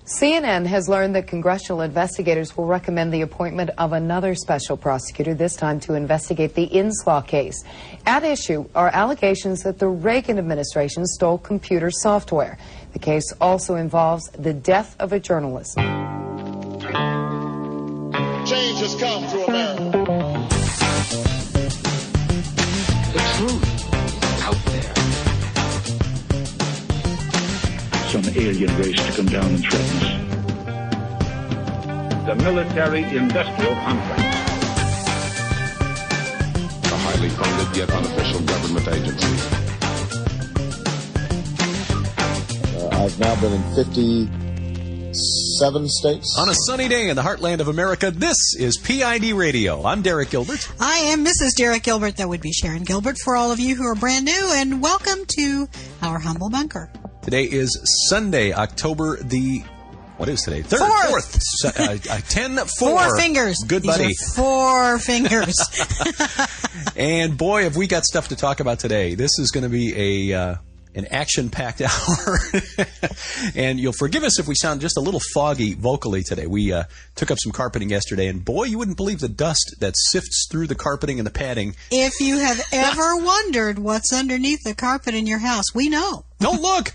CNN has learned that congressional investigators will recommend the appointment of another special prosecutor, this time to investigate the Inslaw case. At issue are allegations that the Reagan administration stole computer software. The case also involves the death of a journalist. Change has come to America. The truth is out there. Some alien race to come down and threaten us. The military-industrial complex. A highly funded yet unofficial government agency. I've now been in 57 states. On a sunny day in the heartland of America, this is PID Radio. I'm Derek Gilbert. I am Mrs. Derek Gilbert. That would be Sharon Gilbert for all of you who are brand new, and welcome to our humble bunker. Today is Sunday, October the... What is today? Fourth. 10-4. 4 fingers. Good buddy. These are 4 fingers. And boy, have we got stuff to talk about today. This is going to be an action-packed hour. And you'll forgive us if we sound just a little foggy vocally today. We took up some carpeting yesterday, and boy, you wouldn't believe the dust that sifts through the carpeting and the padding. If you have ever wondered what's underneath the carpet in your house, we know. Don't look!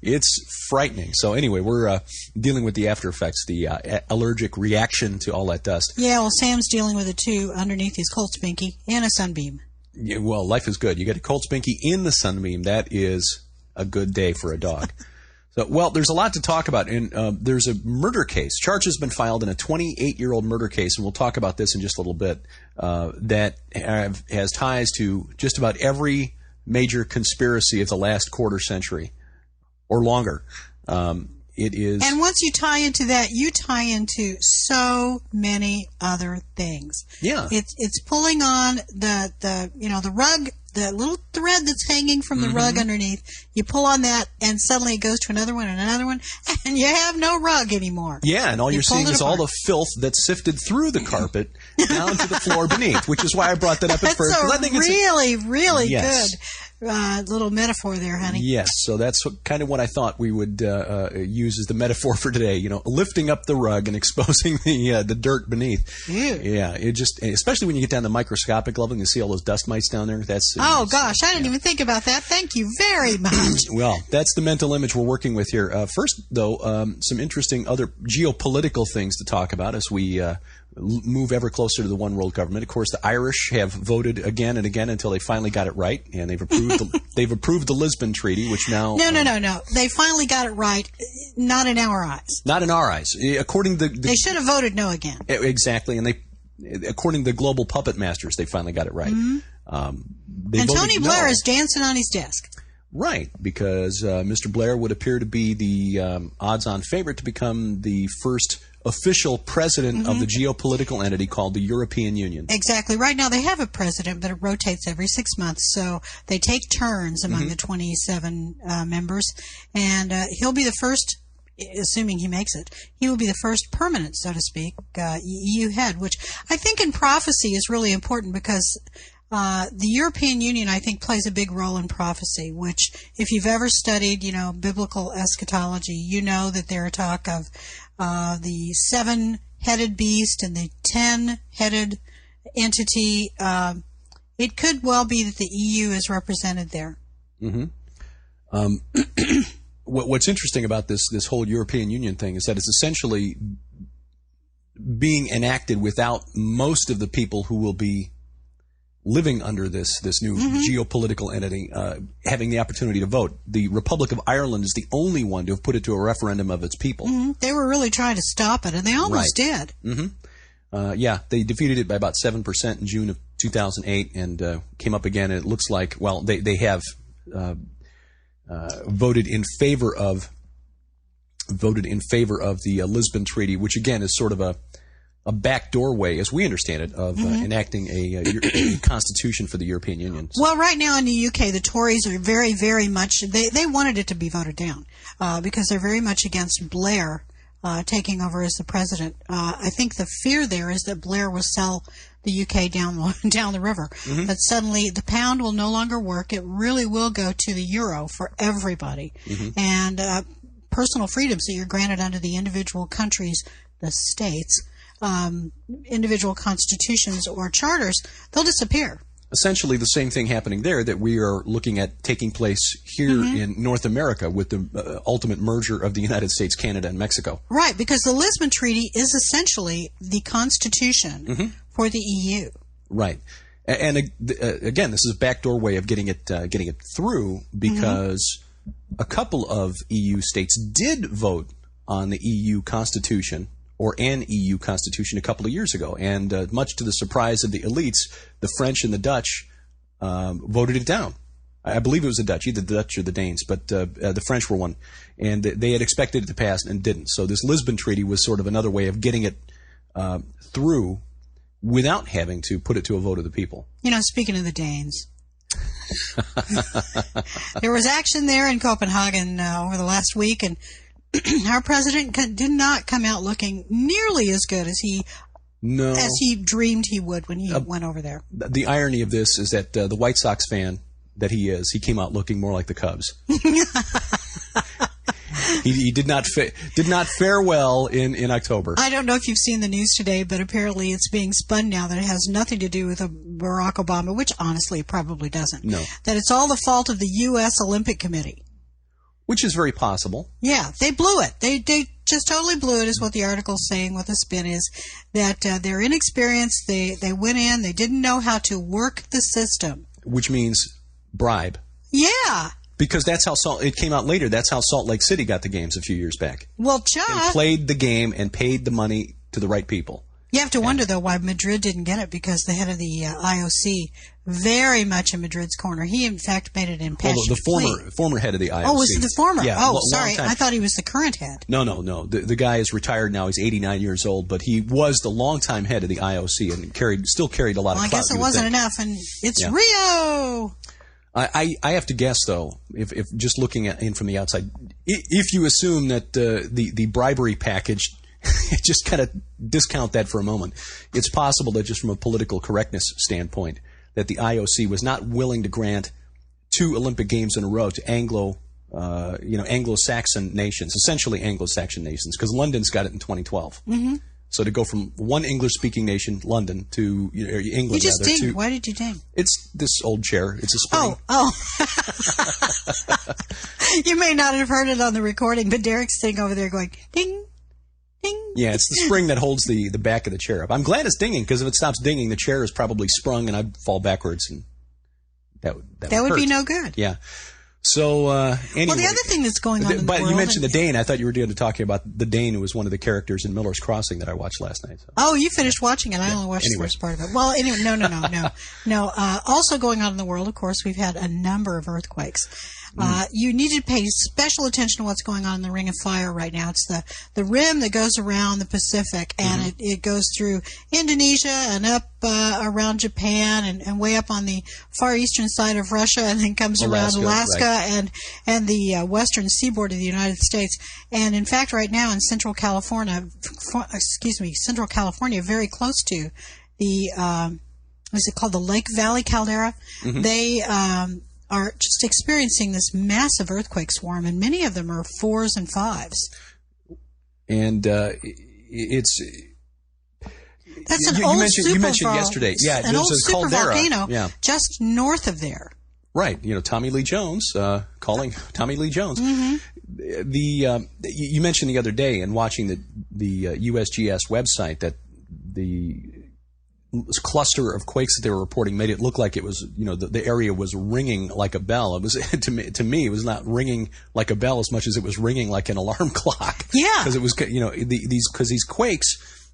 It's frightening. So anyway, we're dealing with the after effects, the allergic reaction to all that dust. Yeah, well, Sam's dealing with it too underneath his Colt Spinky and a sunbeam. Yeah, well, life is good. You get a Colt Spinky in the sunbeam. That is a good day for a dog. So, well, there's a lot to talk about. And there's a murder case. Charge has been filed in a 28-year-old murder case, and we'll talk about this in just a little bit, that has ties to just about every major conspiracy of the last quarter century. Or longer. It is. And once you tie into that, you tie into so many other things. Yeah. It's pulling on the rug, the little thread that's hanging from the rug underneath. You pull on that, and suddenly it goes to another one and another one, and you have no rug anymore. Yeah, and all you're seeing is all the filth that's sifted through the carpet down to the floor beneath, which is why I brought that up at first. That's a really, really good little metaphor there, honey. Yes, so that's kind of what I thought we would use as the metaphor for today. You know, lifting up the rug and exposing the dirt beneath. Ew. Yeah, it just, especially when you get down to microscopic level and you see all those dust mites down there. That's gosh, I didn't even think about that. Thank you very much. Well, that's the mental image we're working with here. First, though, some interesting other geopolitical things to talk about as we move ever closer to the one world government. Of course, the Irish have voted again and again until they finally got it right, and they've approved the Lisbon Treaty, which now no. They finally got it right, not in our eyes. Not in our eyes. According to they should have voted no again. Exactly, and according to the global puppet masters, they finally got it right. Mm-hmm. And Tony Blair is dancing on his desk. Right, because Mr. Blair would appear to be the odds-on favorite to become the first official president of the geopolitical entity called the European Union. Exactly. Right now they have a president, but it rotates every 6 months, so they take turns among the 27 members, and he'll be the first, assuming he makes it, he will be the first permanent, so to speak, EU head, which I think in prophecy is really important because the European Union, I think, plays a big role in prophecy, which if you've ever studied, biblical eschatology, you know that there are talk of the 7-headed beast and the 10-headed entity. It could well be that the EU is represented there. Mm-hmm. What's interesting about this whole European Union thing is that it's essentially being enacted without most of the people who will be living under this new geopolitical entity having the opportunity to vote. The Republic of Ireland is the only one to have put it to a referendum of its people. They were really trying to stop it, and they almost did. They defeated it by about 7% in June of 2008 and came up again. And it looks like, well, they have voted in favor of the Lisbon Treaty, which again is sort of a backdoor way, as we understand it, of enacting a constitution for the European Union. So. Well, right now in the UK, the Tories are very, very much, they wanted it to be voted down because they're very much against Blair taking over as the president. I think the fear there is that Blair will sell the UK down the river. That suddenly the pound will no longer work. It really will go to the euro for everybody. And personal freedoms that you're granted under the individual countries, the states, individual constitutions or charters, they'll disappear. Essentially the same thing happening there that we are looking at taking place here in North America with the ultimate merger of the United States, Canada, and Mexico. Right, because the Lisbon Treaty is essentially the constitution for the EU. Right. And again, this is a backdoor way of getting it through, because a couple of EU states did vote on the EU Constitution, or an EU Constitution, a couple of years ago. And much to the surprise of the elites, the French and the Dutch voted it down. I believe it was the Dutch, either the Dutch or the Danes, but the French were one. And they had expected it to pass and didn't. So this Lisbon Treaty was sort of another way of getting it through without having to put it to a vote of the people. You know, speaking of the Danes, there was action there in Copenhagen over the last week, and our president did not come out looking nearly as good as he dreamed he would when he went over there. The irony of this is that the White Sox fan that he is, he came out looking more like the Cubs. He did not fare well in October. I don't know if you've seen the news today, but apparently it's being spun now that it has nothing to do with Barack Obama, which honestly it probably doesn't. No. That it's all the fault of the U.S. Olympic Committee. Which is very possible. Yeah, they blew it. They just totally blew it, is what the article's saying. What the spin is, that they're inexperienced. They went in. They didn't know how to work the system. Which means bribe. Yeah. Because that's how it came out later. That's how Salt Lake City got the games a few years back. Well, Chuck, they played the game and paid the money to the right people. You have to wonder, though, why Madrid didn't get it, because the head of the IOC, very much in Madrid's corner. He, in fact, made it impassioned. The former head of the IOC. Oh, was it the former? Yeah, oh, sorry. I thought he was the current head. No. The guy is retired now. He's 89 years old, but he was the longtime head of the IOC and still carried a lot of clout. I guess it wasn't enough, and it's Rio! I have to guess, though, if just looking in from the outside, if you assume that the bribery package, just kind of discount that for a moment, it's possible that just from a political correctness standpoint, that the IOC was not willing to grant 2 Olympic Games in a row to Anglo-Saxon nations, essentially Anglo-Saxon nations, because London's got it in 2012. Mm-hmm. So to go from one English-speaking nation, London, to England. You just dinged. Why did you ding? It's this old chair. It's a spring. Oh. You may not have heard it on the recording, but Derek's sitting over there going, ding, ding. Yeah, it's the spring that holds the back of the chair up. I'm glad it's dinging, because if it stops dinging, the chair is probably sprung and I'd fall backwards, and that would be no good. Yeah. So, anyway. Well, the other thing that's going on in the world... But you mentioned the Dane. I thought you were going to talk about the Dane, who was one of the characters in Miller's Crossing that I watched last night. So. Oh, you finished watching it. I only watched the first part of it. Well, anyway, no. Also going on in the world, of course, we've had a number of earthquakes. You need to pay special attention to what's going on in the Ring of Fire right now. It's the rim that goes around the Pacific, and it goes through Indonesia and up around Japan and way up on the far eastern side of Russia, and then comes around Alaska right. and the western seaboard of the United States. And in fact, right now in Central California, very close to the is it called the Lake Valley caldera? Mm-hmm. They are just experiencing this massive earthquake swarm, and many of them are 4s and 5s. And it's... That's an old you mentioned yesterday. Yeah, an old super volcano yeah. just north of there. Right. Tommy Lee Jones, calling Tommy Lee Jones. Mm-hmm. You mentioned the other day in watching the USGS website that the cluster of quakes that they were reporting made it look like it was, the area was ringing like a bell. It was to me, it was not ringing like a bell as much as it was ringing like an alarm clock. Yeah. Because it was, these quakes,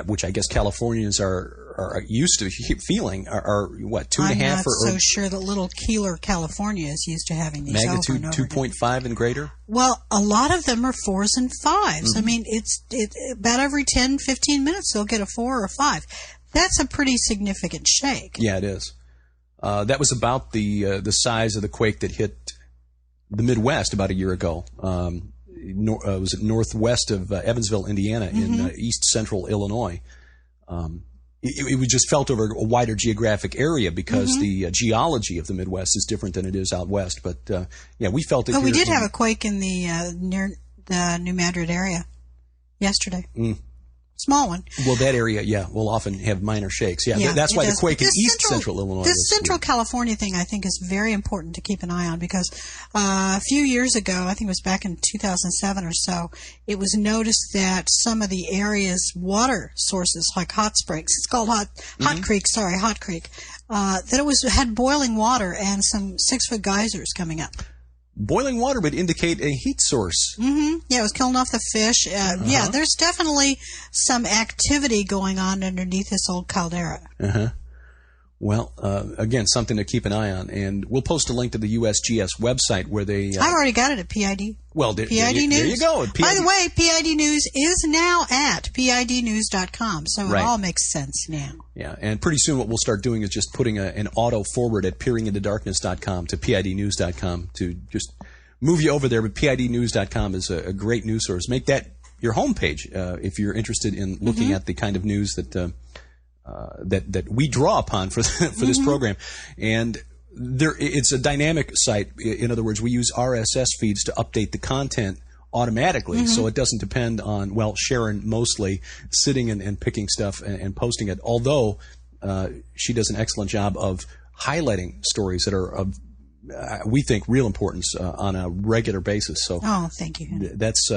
which I guess Californians are used to feeling, are what, 2.5? I'm not so sure that little Keeler, California is used to having these magnitude 2.5 and greater? Well, a lot of them are 4s and 5s. Mm-hmm. I mean, it's about every 10, 15 minutes they'll get a 4 or a 5. That's a pretty significant shake. Yeah, it is. That was about the size of the quake that hit the Midwest about a year ago. Was it northwest of Evansville, Indiana, in east central Illinois. it was just felt over a wider geographic area because the geology of the Midwest is different than it is out west. But we felt it. But we did have a quake in the near the New Madrid area yesterday. Small one. Well, that area, will often have minor shakes. Yeah, that's why the quake in Central Illinois. This Central California thing, I think, is very important to keep an eye on because a few years ago, I think it was back in 2007 or so, it was noticed that some of the area's water sources, like hot springs, it's called Hot Creek, that it had boiling water and some 6-foot geysers coming up. Boiling water would indicate a heat source. Yeah, it was killing off the fish. Yeah, there's definitely some activity going on underneath this old caldera. Well, again, something to keep an eye on. And we'll post a link to the USGS website where they... I've already got it at PID. Well, PID News. There you go. By the way, PID News is now at PIDnews.com, so it all makes sense now. Yeah, and pretty soon what we'll start doing is just putting an auto forward at peeringintodarkness.com to PIDnews.com to just move you over there. But PIDnews.com is a great news source. Make that your homepage if you're interested in looking at the kind of news that we draw upon for this program. And it's a dynamic site. In other words, we use RSS feeds to update the content automatically, so it doesn't depend on, Sharon mostly sitting and picking stuff and posting it, although she does an excellent job of highlighting stories that are of, we think, real importance on a regular basis. So, thank you. That's,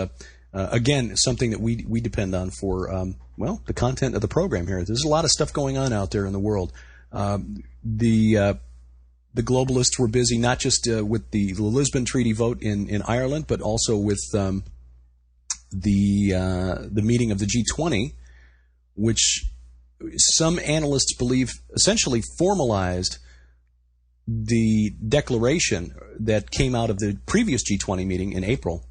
again, something that we depend on for, the content of the program here. There's a lot of stuff going on out there in the world. The globalists were busy not just with the Lisbon Treaty vote in Ireland, but also with the meeting of the G20, which some analysts believe essentially formalized the declaration that came out of the previous G20 meeting in April,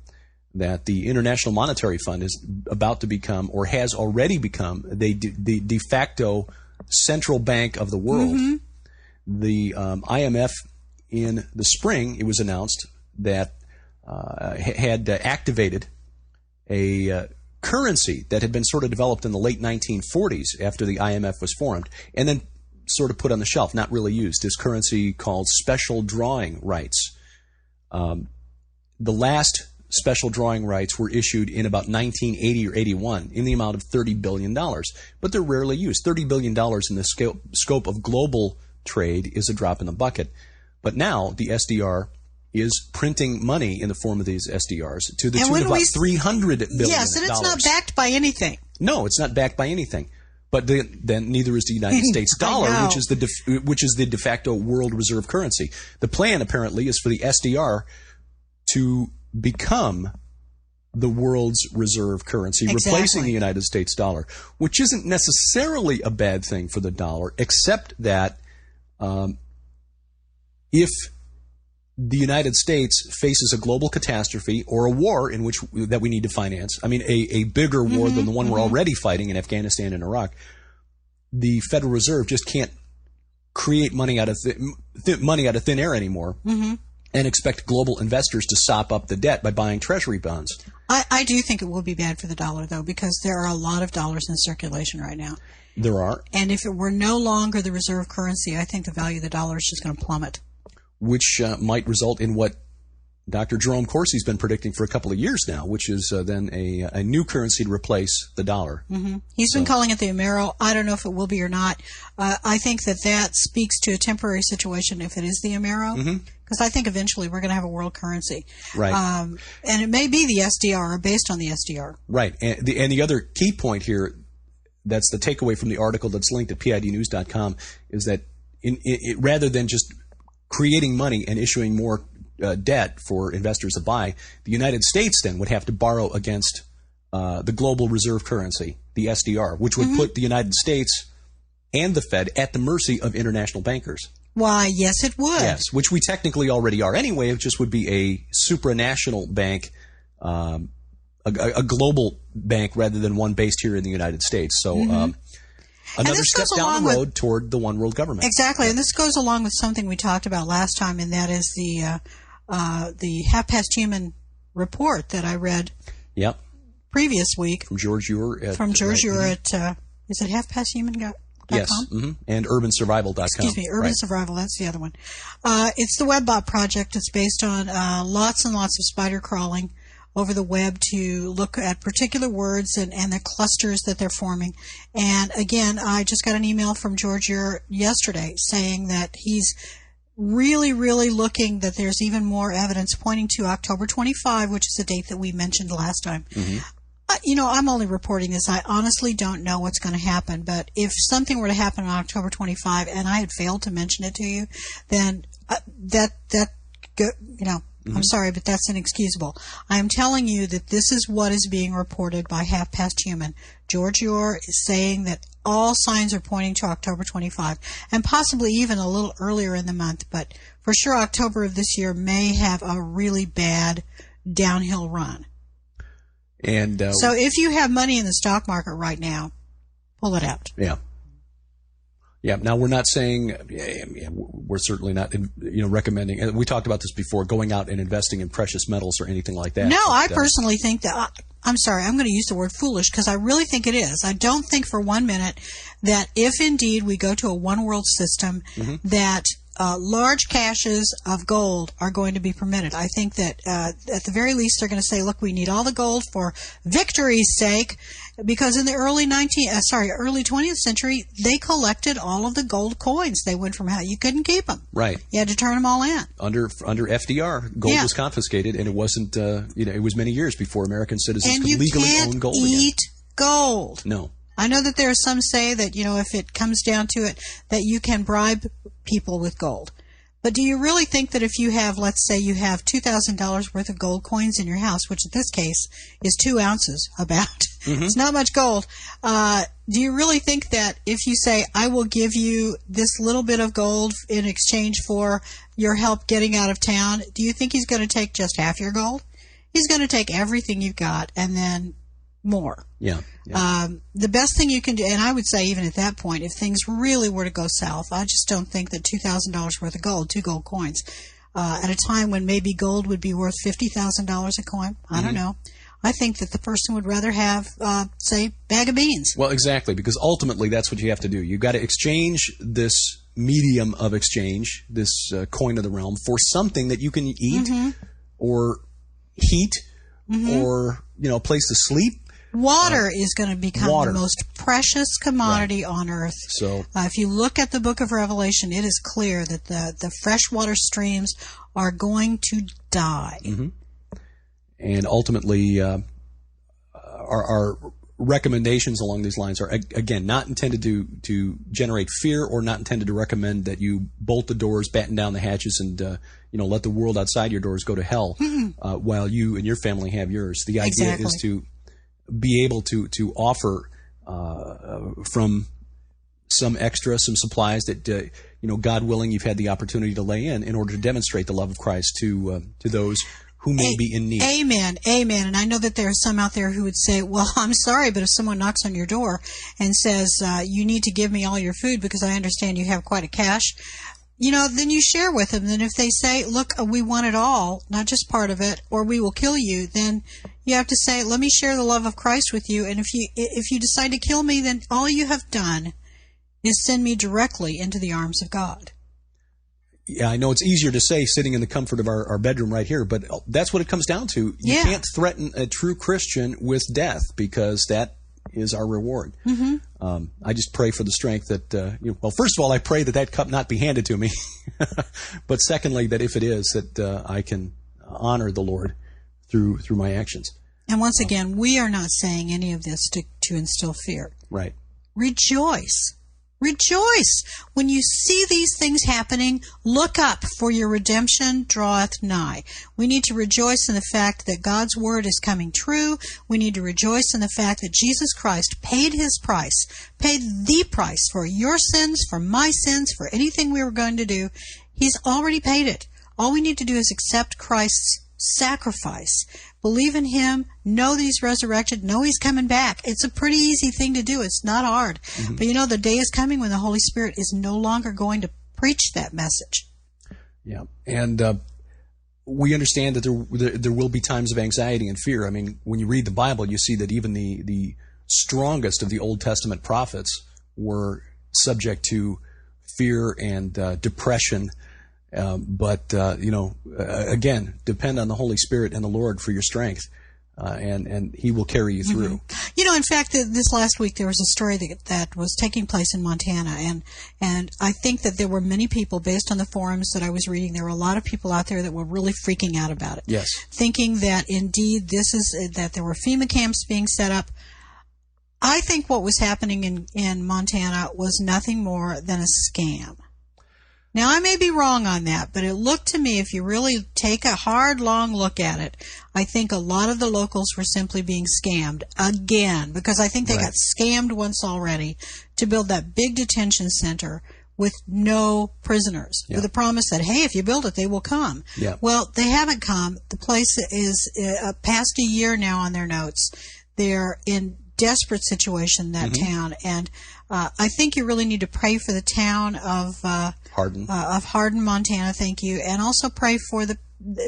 that the International Monetary Fund is about to become, or has already become, the de facto central bank of the world. The IMF, in the spring, it was announced that had activated a currency that had been sort of developed in the late 1940s after the IMF was formed, and then sort of put on the shelf, not really used. This currency called special drawing rights. The last special drawing rights were issued in about 1980 or 81 in the amount of $30 billion, but they're rarely used. $30 billion in the scope of global trade is a drop in the bucket. But now the SDR is printing money in the form of these SDRs to the tune of about $300 billion. Yes, and it's not backed by anything. No, it's not backed by anything. But then neither is the United States dollar, which is the de facto world reserve currency. The plan apparently is for the SDR to become the world's reserve currency, replacing the United States dollar, which isn't necessarily a bad thing for the dollar, except that if the United States faces a global catastrophe or a war in which that we need to finance, I mean a bigger war than the one we're already fighting in Afghanistan and Iraq, the Federal Reserve just can't create money out of thin air anymore and expect global investors to sop up the debt by buying treasury bonds. I do think it will be bad for the dollar, though, because there are a lot of dollars in circulation right now. There are. And if it were no longer the reserve currency, I think the value of the dollar is just going to plummet. Which might result in what Dr. Jerome Corsi's been predicting for a couple of years now, which is then a new currency to replace the dollar. He's been calling it the Amero. I don't know if it will be or not. I think that speaks to a temporary situation if it is the Amero, because I think eventually we're going to have a world currency. Right. And it may be the SDR or based on the SDR. Right. And the other key point here, that's the takeaway from the article that's linked at PIDnews.com, is that rather than just creating money and issuing more debt for investors to buy, the United States then would have to borrow against the global reserve currency, the SDR, which would put the United States and the Fed at the mercy of international bankers. Why, yes, it would. Yes, which we technically already are anyway. It just would be a supranational bank, a global bank rather than one based here in the United States. So another step down the road toward the one world government. Exactly, and this goes along with something we talked about last time, and that is the Half Past Human report that I read previous week. From George Ure. Is it Half Past Human? Yes, and urbansurvival.com. Excuse me, Urban Survival, that's the other one. It's the WebBot project. It's based on lots and lots of spider crawling over the web to look at particular words and the clusters that they're forming. And again, I just got an email from George Ure yesterday saying that he's really, really looking that there's even more evidence pointing to October 25, which is the date that we mentioned last time. I'm only reporting this. I honestly don't know what's going to happen, but if something were to happen on October 25 and I had failed to mention it to you, then I'm sorry, but that's inexcusable. I am telling you that this is what is being reported by Half Past Human. George Ure is saying that all signs are pointing to October 25, and possibly even a little earlier in the month, but for sure October of this year may have a really bad downhill run. And so if you have money in the stock market right now, pull it out. Yeah. Now we're not saying, we're certainly not, recommending. We talked about this before, going out and investing in precious metals or anything like that. No, I personally think that. I'm sorry, I'm going to use the word foolish because I really think it is. I don't think for 1 minute that if indeed we go to a one world system, that large caches of gold are going to be permitted. I think that at the very least they're going to say, look, we need all the gold for victory's sake, because in the early 20th century, they collected all of the gold coins. They went from you couldn't keep them. Right. You had to turn them all in. Under FDR, gold was confiscated, and it wasn't, it was many years before American citizens could legally own gold again. And you can't eat gold. No. I know that there are some say that, if it comes down to it, that you can bribe people with gold. But do you really think that if you have, let's say you have $2,000 worth of gold coins in your house, which in this case is 2 ounces about, it's not much gold, do you really think that if you say, I will give you this little bit of gold in exchange for your help getting out of town, do you think he's going to take just half your gold? He's going to take everything you've got and then more. Yeah. The best thing you can do, and I would say even at that point, if things really were to go south, I just don't think that $2,000 worth of gold, 2 gold coins, at a time when maybe gold would be worth $50,000 a coin, I don't know. I think that the person would rather have, say, bag of beans. Well, exactly, because ultimately that's what you have to do. You've got to exchange this medium of exchange, this coin of the realm, for something that you can eat or heat or, a place to sleep. Water is going to become the most precious commodity on earth. So, if you look at the book of Revelation, it is clear that the freshwater streams are going to die. And ultimately, our recommendations along these lines are, again, not intended to generate fear or not intended to recommend that you bolt the doors, batten down the hatches, and let the world outside your doors go to hell while you and your family have yours. The idea is to be able to offer from some supplies that God willing, you've had the opportunity to lay in order to demonstrate the love of Christ to those who may be in need. Amen. And I know that there are some out there who would say, well, I'm sorry, but if someone knocks on your door and says, you need to give me all your food because I understand you have quite a cache, then you share with them. Then if they say, look, we want it all, not just part of it, or we will kill you, then you have to say, let me share the love of Christ with you. And if you decide to kill me, then all you have done is send me directly into the arms of God. Yeah, I know it's easier to say sitting in the comfort of our bedroom right here, but that's what it comes down to. You can't threaten a true Christian with death because that is our reward. I just pray for the strength that, first of all, I pray that cup not be handed to me. But secondly, that if it is, that I can honor the Lord through my actions. And once again, we are not saying any of this to instill fear. Right. Rejoice. Rejoice. When you see these things happening, look up, for your redemption draweth nigh. We need to rejoice in the fact that God's word is coming true. We need to rejoice in the fact that Jesus Christ paid his price, paid the price for your sins, for my sins, for anything we were going to do. He's already paid it. All we need to do is accept Christ's sacrifice, believe in him, know that he's resurrected, know he's coming back. It's a pretty easy thing to do. It's not hard. But the day is coming when the Holy Spirit is no longer going to preach that message. Yeah, and we understand that there will be times of anxiety and fear. I mean, when you read the Bible, you see that even the strongest of the Old Testament prophets were subject to fear and depression. Again, depend on the Holy Spirit and the Lord for your strength, and He will carry you through. In fact, this last week there was a story that was taking place in Montana, and I think that there were many people, based on the forums that I was reading, there were a lot of people out there that were really freaking out about it. Yes. Thinking that indeed that there were FEMA camps being set up. I think what was happening in Montana was nothing more than a scam. Now, I may be wrong on that, but it looked to me, if you really take a hard, long look at it, I think a lot of the locals were simply being scammed again, because I think they got scammed once already to build that big detention center with no prisoners, with a promise that, hey, if you build it, they will come. Yeah. Well, they haven't come. The place is past a year now on their notes. They're in desperate situation, that town, and I think you really need to pray for the town of Hardin, Montana. Thank you, and also pray for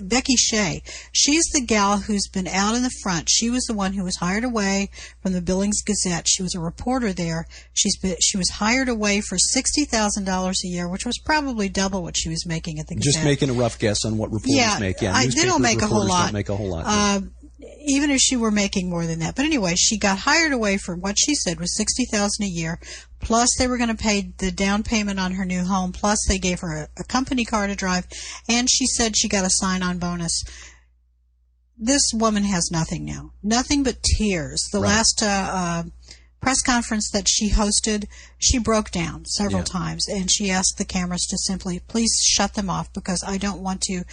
Becky Shea. She's the gal who's been out in the front. She was the one who was hired away from the Billings Gazette. She was a reporter there. She was hired away for $60,000 a year, which was probably double what she was making at the Gazette. Just making a rough guess on what reporters make. Yeah, they don't make a whole lot. Don't make a whole lot. Even if she were making more than that. But anyway, she got hired away for what she said was $60,000 a year, plus they were going to pay the down payment on her new home, plus they gave her a company car to drive, and she said she got a sign-on bonus. This woman has nothing now. Nothing but tears. The last press conference that she hosted, she broke down several times, and she asked the cameras to simply, please shut them off, because I don't want to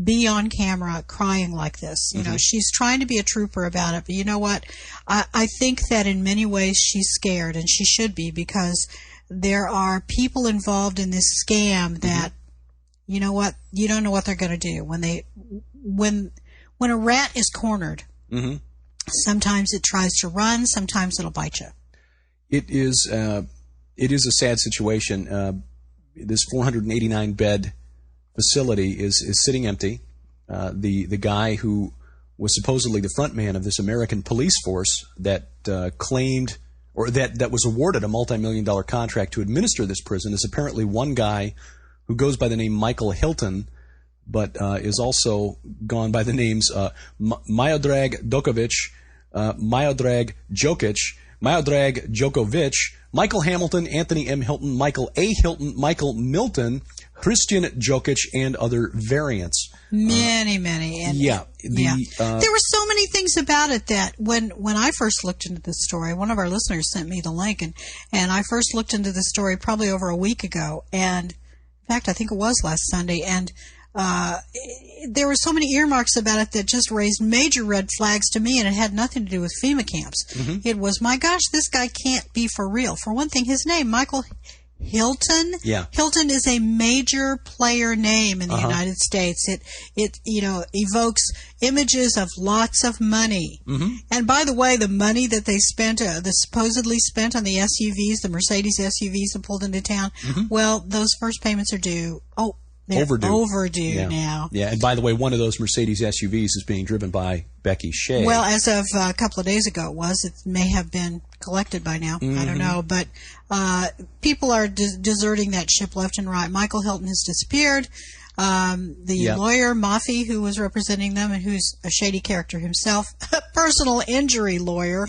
be on camera crying like this. You know, she's trying to be a trooper about it, but you know what? I think that in many ways she's scared, and she should be, because there are people involved in this scam that, you know what? You don't know what they're going to do when a rat is cornered. Sometimes it tries to run. Sometimes it'll bite you. It is a sad situation. This 489-bed facility is sitting empty. The guy who was supposedly the front man of this American police force that claimed, or that was awarded a multi-million-dollar contract to administer this prison, is apparently one guy who goes by the name Michael Hilton, but is also gone by the names Miodrag Dokovic, Miodrag Jokic, Miodrag Djokovic, Michael Hamilton, Anthony M. Hilton, Michael A. Hilton, Michael Milton, Christian Jokic, and other variants. Many. And, there were so many things about it that when I first looked into this story, one of our listeners sent me the link, and I first looked into the story probably over a week ago, and in fact, I think it was last Sunday, and there were so many earmarks about it that just raised major red flags to me, and it had nothing to do with FEMA camps. It was, my gosh, this guy can't be for real. For one thing, his name, Michael Hilton. Yeah. Hilton is a major player name in the United States. It evokes images of lots of money. And by the way, the money that they spent, supposedly spent on the SUVs, the Mercedes SUVs that pulled into town, well, those first payments are due. They're overdue now. Yeah, and by the way, one of those Mercedes SUVs is being driven by Becky Shea. Well, as of a couple of days ago, it may have been collected by now. I don't know, but people are deserting that ship left and right. Michael Hilton has disappeared. The lawyer, Maffei, who was representing them and who's a shady character himself, a personal injury lawyer,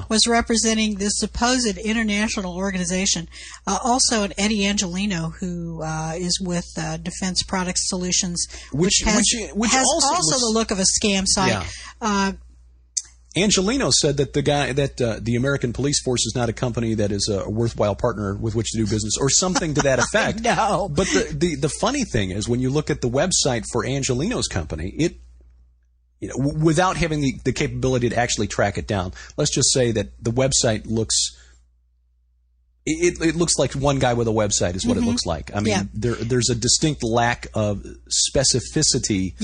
was representing this supposed international organization. Also, an Eddie Angelino, who is with Defense Product Solutions, which has also the look of a scam site. Angelino said that the American police force is not a company that is a worthwhile partner with which to do business, or something to that effect. No. But the funny thing is, when you look at the website for Angelino's company, without having the capability to actually track it down, let's just say that the website looks. It looks like one guy with a website is what it looks like. I mean, there's a distinct lack of specificity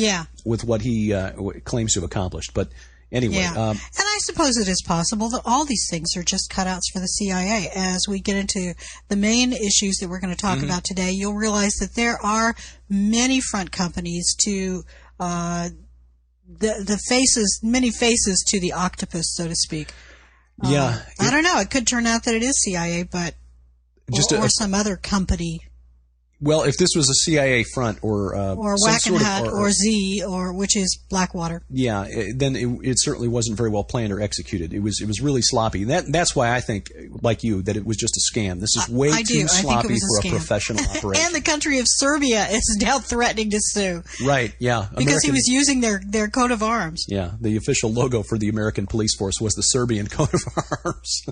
with what he claims to have accomplished. But anyway, and I suppose it is possible that all these things are just cutouts for the CIA. As we get into the main issues that we're going to talk about today, you'll realize that there are many front companies to many faces to the octopus, so to speak. I don't know. It could turn out that it is CIA, but or some other company. Well, if this was a CIA front or Wackenhut or Z, or which is Blackwater, then it certainly wasn't very well planned or executed. It was really sloppy. That's why I think, like you, that it was just a scam. This is way too sloppy for a professional operation. And the country of Serbia is now threatening to sue. Right? Yeah, because he was using their coat of arms. Yeah, the official logo for the American police force was the Serbian coat of arms.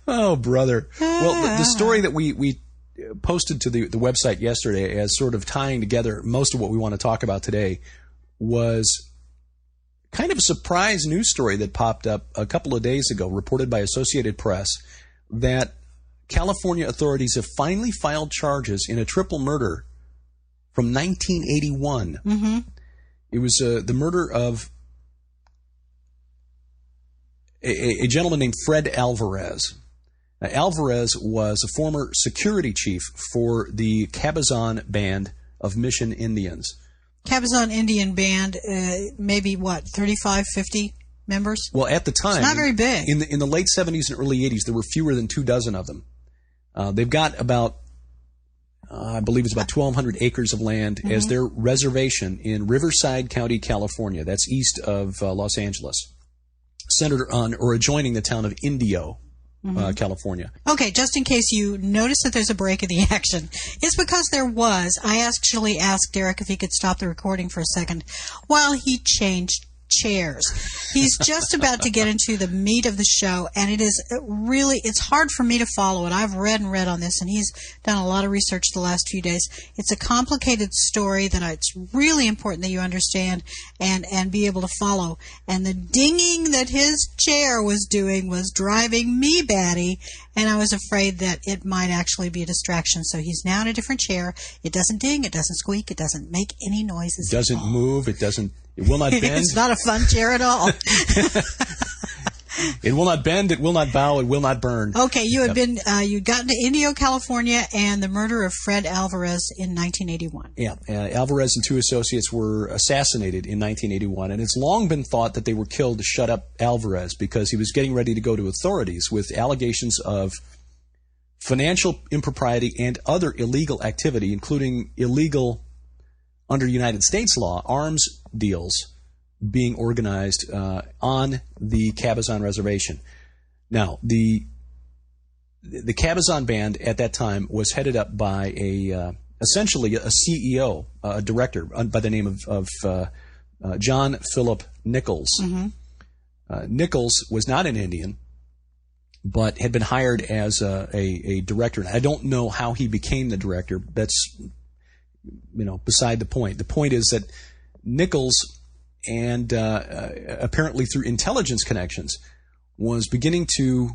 Oh, brother. Well, the story that we posted to the website yesterday as sort of tying together most of what we want to talk about today was kind of a surprise news story that popped up a couple of days ago, reported by Associated Press, that California authorities have finally filed charges in a triple murder from 1981. Mm-hmm. It was the murder of a gentleman named Fred Alvarez. Now, Alvarez was a former security chief for the Cabazon Band of Mission Indians. Cabazon Indian Band, maybe 35, 50 members? Well, at the time, it's not very big. In the late 70s and early 80s, there were fewer than 24 of them. They've got about, I believe it's about 1,200 acres of land as their reservation in Riverside County, California. That's east of Los Angeles, centered on or adjoining the town of Indio. California. Okay, just in case you notice that there's a break in the action, it's because there was. I actually asked Derek if he could stop the recording for a second while he changed chairs. He's just about to get into the meat of the show, and it's hard for me to follow it. I've read on this, and he's done a lot of research the last few days. It's a complicated story that it's really important that you understand and be able to follow. And the dinging that his chair was doing was driving me batty, and I was afraid that it might actually be a distraction. So he's now in a different chair. It doesn't ding, it doesn't squeak, it doesn't make any noises. It doesn't move, it will not bend. It's not a fun chair at all. It will not bend, it will not bow, it will not burn. Okay, you'd gotten to Indio, California, and the murder of Fred Alvarez in 1981. Yeah, Alvarez and two associates were assassinated in 1981, and it's long been thought that they were killed to shut up Alvarez because he was getting ready to go to authorities with allegations of financial impropriety and other illegal activity, including illegal, under United States law, arms deals being organized on the Cabazon Reservation. Now, the Cabazon Band at that time was headed up by essentially a CEO, a director by the name of John Philip Nichols. Nichols was not an Indian, but had been hired as a director. And I don't know how he became the director. That's beside the point. The point is that Nichols, and apparently through intelligence connections, was beginning to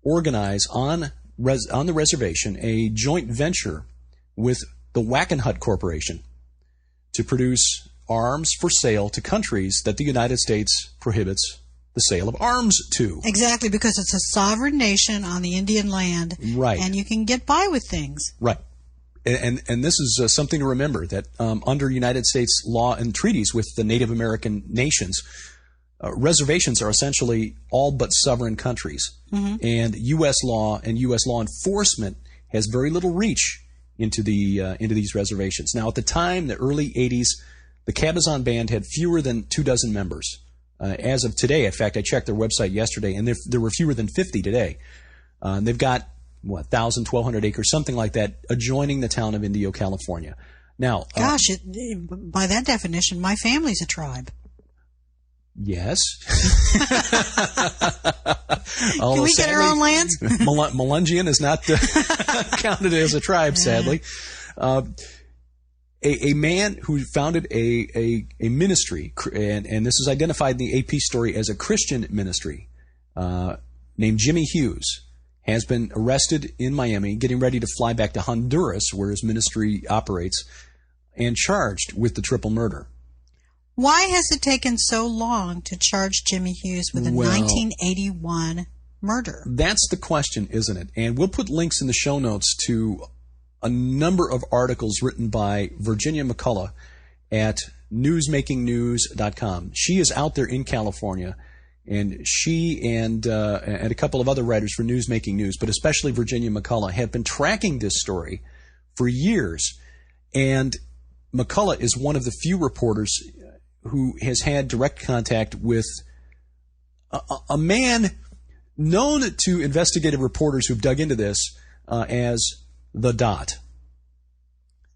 organize on the reservation a joint venture with the Wackenhut Corporation to produce arms for sale to countries that the United States prohibits the sale of arms to. Exactly, because it's a sovereign nation on the Indian land, right? And you can get by with things, right? And this is something to remember, that under United States law and treaties with the Native American nations, reservations are essentially all but sovereign countries. And U.S. law and U.S. law enforcement has very little reach into these reservations. Now, at the time, the early 80s, the Cabazon Band had fewer than 24 members. As of today, in fact, I checked their website yesterday, and there were fewer than 50 today. They've got 1,000, 1,200 acres, something like that, adjoining the town of Indio, California. Now, gosh, by that definition, my family's a tribe. Yes. Can we get our own lands? Melungian is not counted as a tribe, sadly. A man who founded a ministry, and this is identified in the AP story as a Christian ministry, named Jimmy Hughes, has been arrested in Miami, getting ready to fly back to Honduras, where his ministry operates, and charged with the triple murder. Why has it taken so long to charge Jimmy Hughes with a 1981 murder? That's the question, isn't it? And we'll put links in the show notes to a number of articles written by Virginia McCullough at newsmakingnews.com. She is out there in California And she and a couple of other writers for Newsmaking News, but especially Virginia McCullough, have been tracking this story for years. And McCullough is one of the few reporters who has had direct contact with a man known to investigative reporters who've dug into this as the Dot.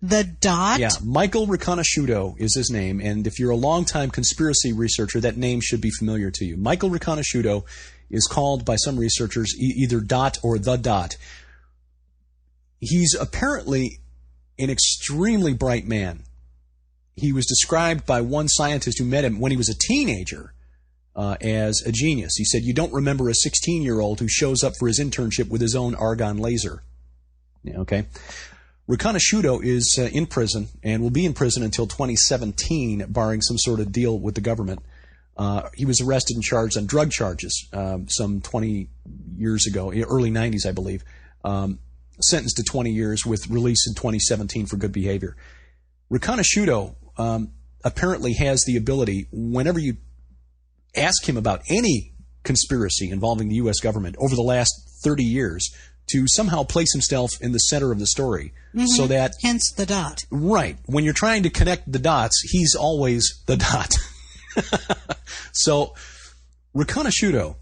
The Dot? Yeah, Michael Riconosciuto is his name, and if you're a longtime conspiracy researcher, that name should be familiar to you. Michael Riconosciuto is called by some researchers either Dot or the Dot. He's apparently an extremely bright man. He was described by one scientist who met him when he was a teenager as a genius. He said, "You don't remember a 16-year-old who shows up for his internship with his own argon laser." Yeah, okay. Riconosciuto is in prison and will be in prison until 2017, barring some sort of deal with the government. He was arrested and charged on drug charges some 20 years ago, early 90s, I believe. Sentenced to 20 years with release in 2017 for good behavior. Riconosciuto apparently has the ability, whenever you ask him about any conspiracy involving the U.S. government over the last 30 years, to somehow place himself in the center of the story. So that... Hence the Dot. Right. When you're trying to connect the dots, he's always the Dot. So, Riconosciuto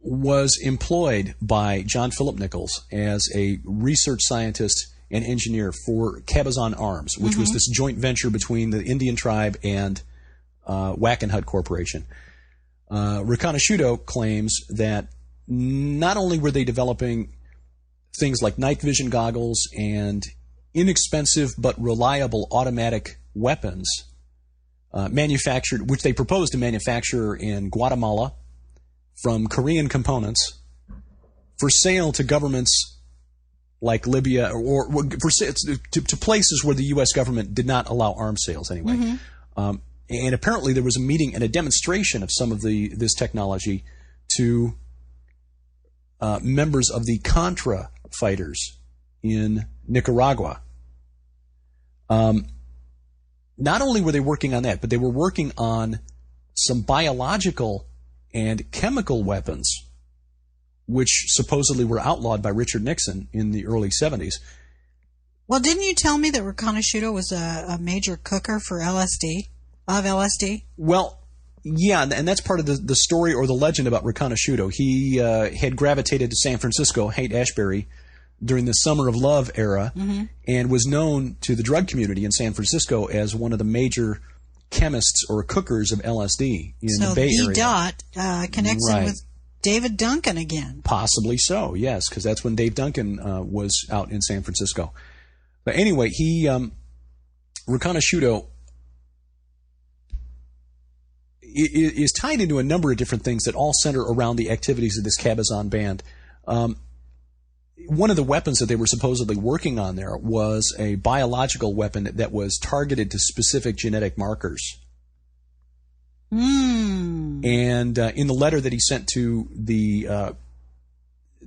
was employed by John Philip Nichols as a research scientist and engineer for Cabazon Arms, which was this joint venture between the Indian tribe and Wackenhut Corporation. Riconosciuto claims that not only were they developing things like night vision goggles and inexpensive but reliable automatic weapons manufactured, which they proposed to manufacture in Guatemala from Korean components for sale to governments like Libya or for to places where the U.S. government did not allow arms sales anyway. And apparently there was a meeting and a demonstration of some of this technology to members of the Contra fighters in Nicaragua. Not only were they working on that, but they were working on some biological and chemical weapons, which supposedly were outlawed by Richard Nixon in the early 70s. Well, didn't you tell me that Riconosciuto was a major cooker for LSD, of LSD? Well, yeah, and that's part of the story or the legend about Riconosciuto. He had gravitated to San Francisco, Haight-Ashbury, during the Summer of Love era, and was known to the drug community in San Francisco as one of the major chemists or cookers of LSD in the Bay Area. So the Dot connects him with David Duncan again. Possibly so, yes, because that's when Dave Duncan was out in San Francisco. But anyway, Riconosciuto is tied into a number of different things that all center around the activities of this Cabazon band. One of the weapons that they were supposedly working on there was a biological weapon that was targeted to specific genetic markers. And in the letter that he sent to the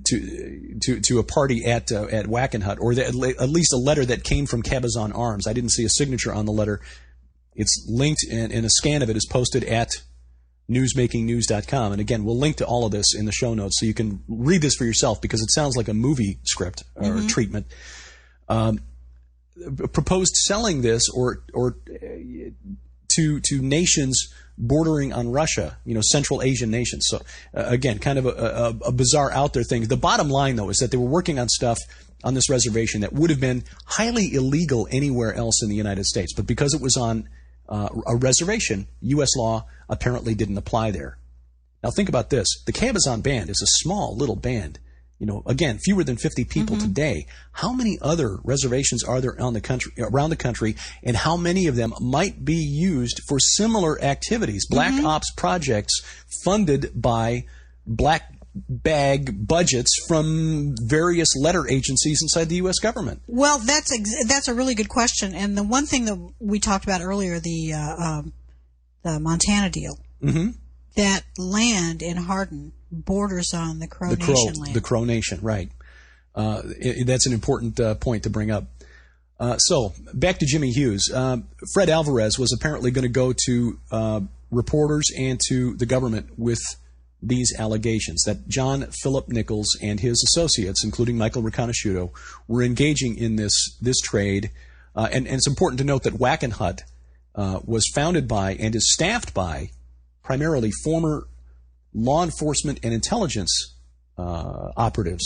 to a party at Wackenhut, or at least a letter that came from Cabazon Arms, I didn't see a signature on the letter. It's linked, and a scan of it is posted at newsmakingnews.com. And again, we'll link to all of this in the show notes so you can read this for yourself, because it sounds like a movie script or treatment. Proposed selling this or to nations bordering on Russia, Central Asian nations. So again, kind of a bizarre out there thing. The bottom line, though, is that they were working on stuff on this reservation that would have been highly illegal anywhere else in the United States. But because it was on a reservation, U.S. law apparently didn't apply there. Now think about this. The Cabazon Band is a small little band. Again, fewer than 50 people today. How many other reservations are there around the country, and how many of them might be used for similar activities, black ops projects funded by black bag budgets from various letter agencies inside the U.S. government? Well, that's a really good question. And the one thing that we talked about earlier, the Montana deal, that land in Hardin borders on the Crow Nation land. The Crow Nation, right. That's an important point to bring up. So, back to Jimmy Hughes. Fred Alvarez was apparently going to go to reporters and to the government with these allegations that John Philip Nichols and his associates, including Michael Riconosciuto, were engaging in this trade. And it's important to note that Wackenhut was founded by and is staffed by primarily former law enforcement and intelligence operatives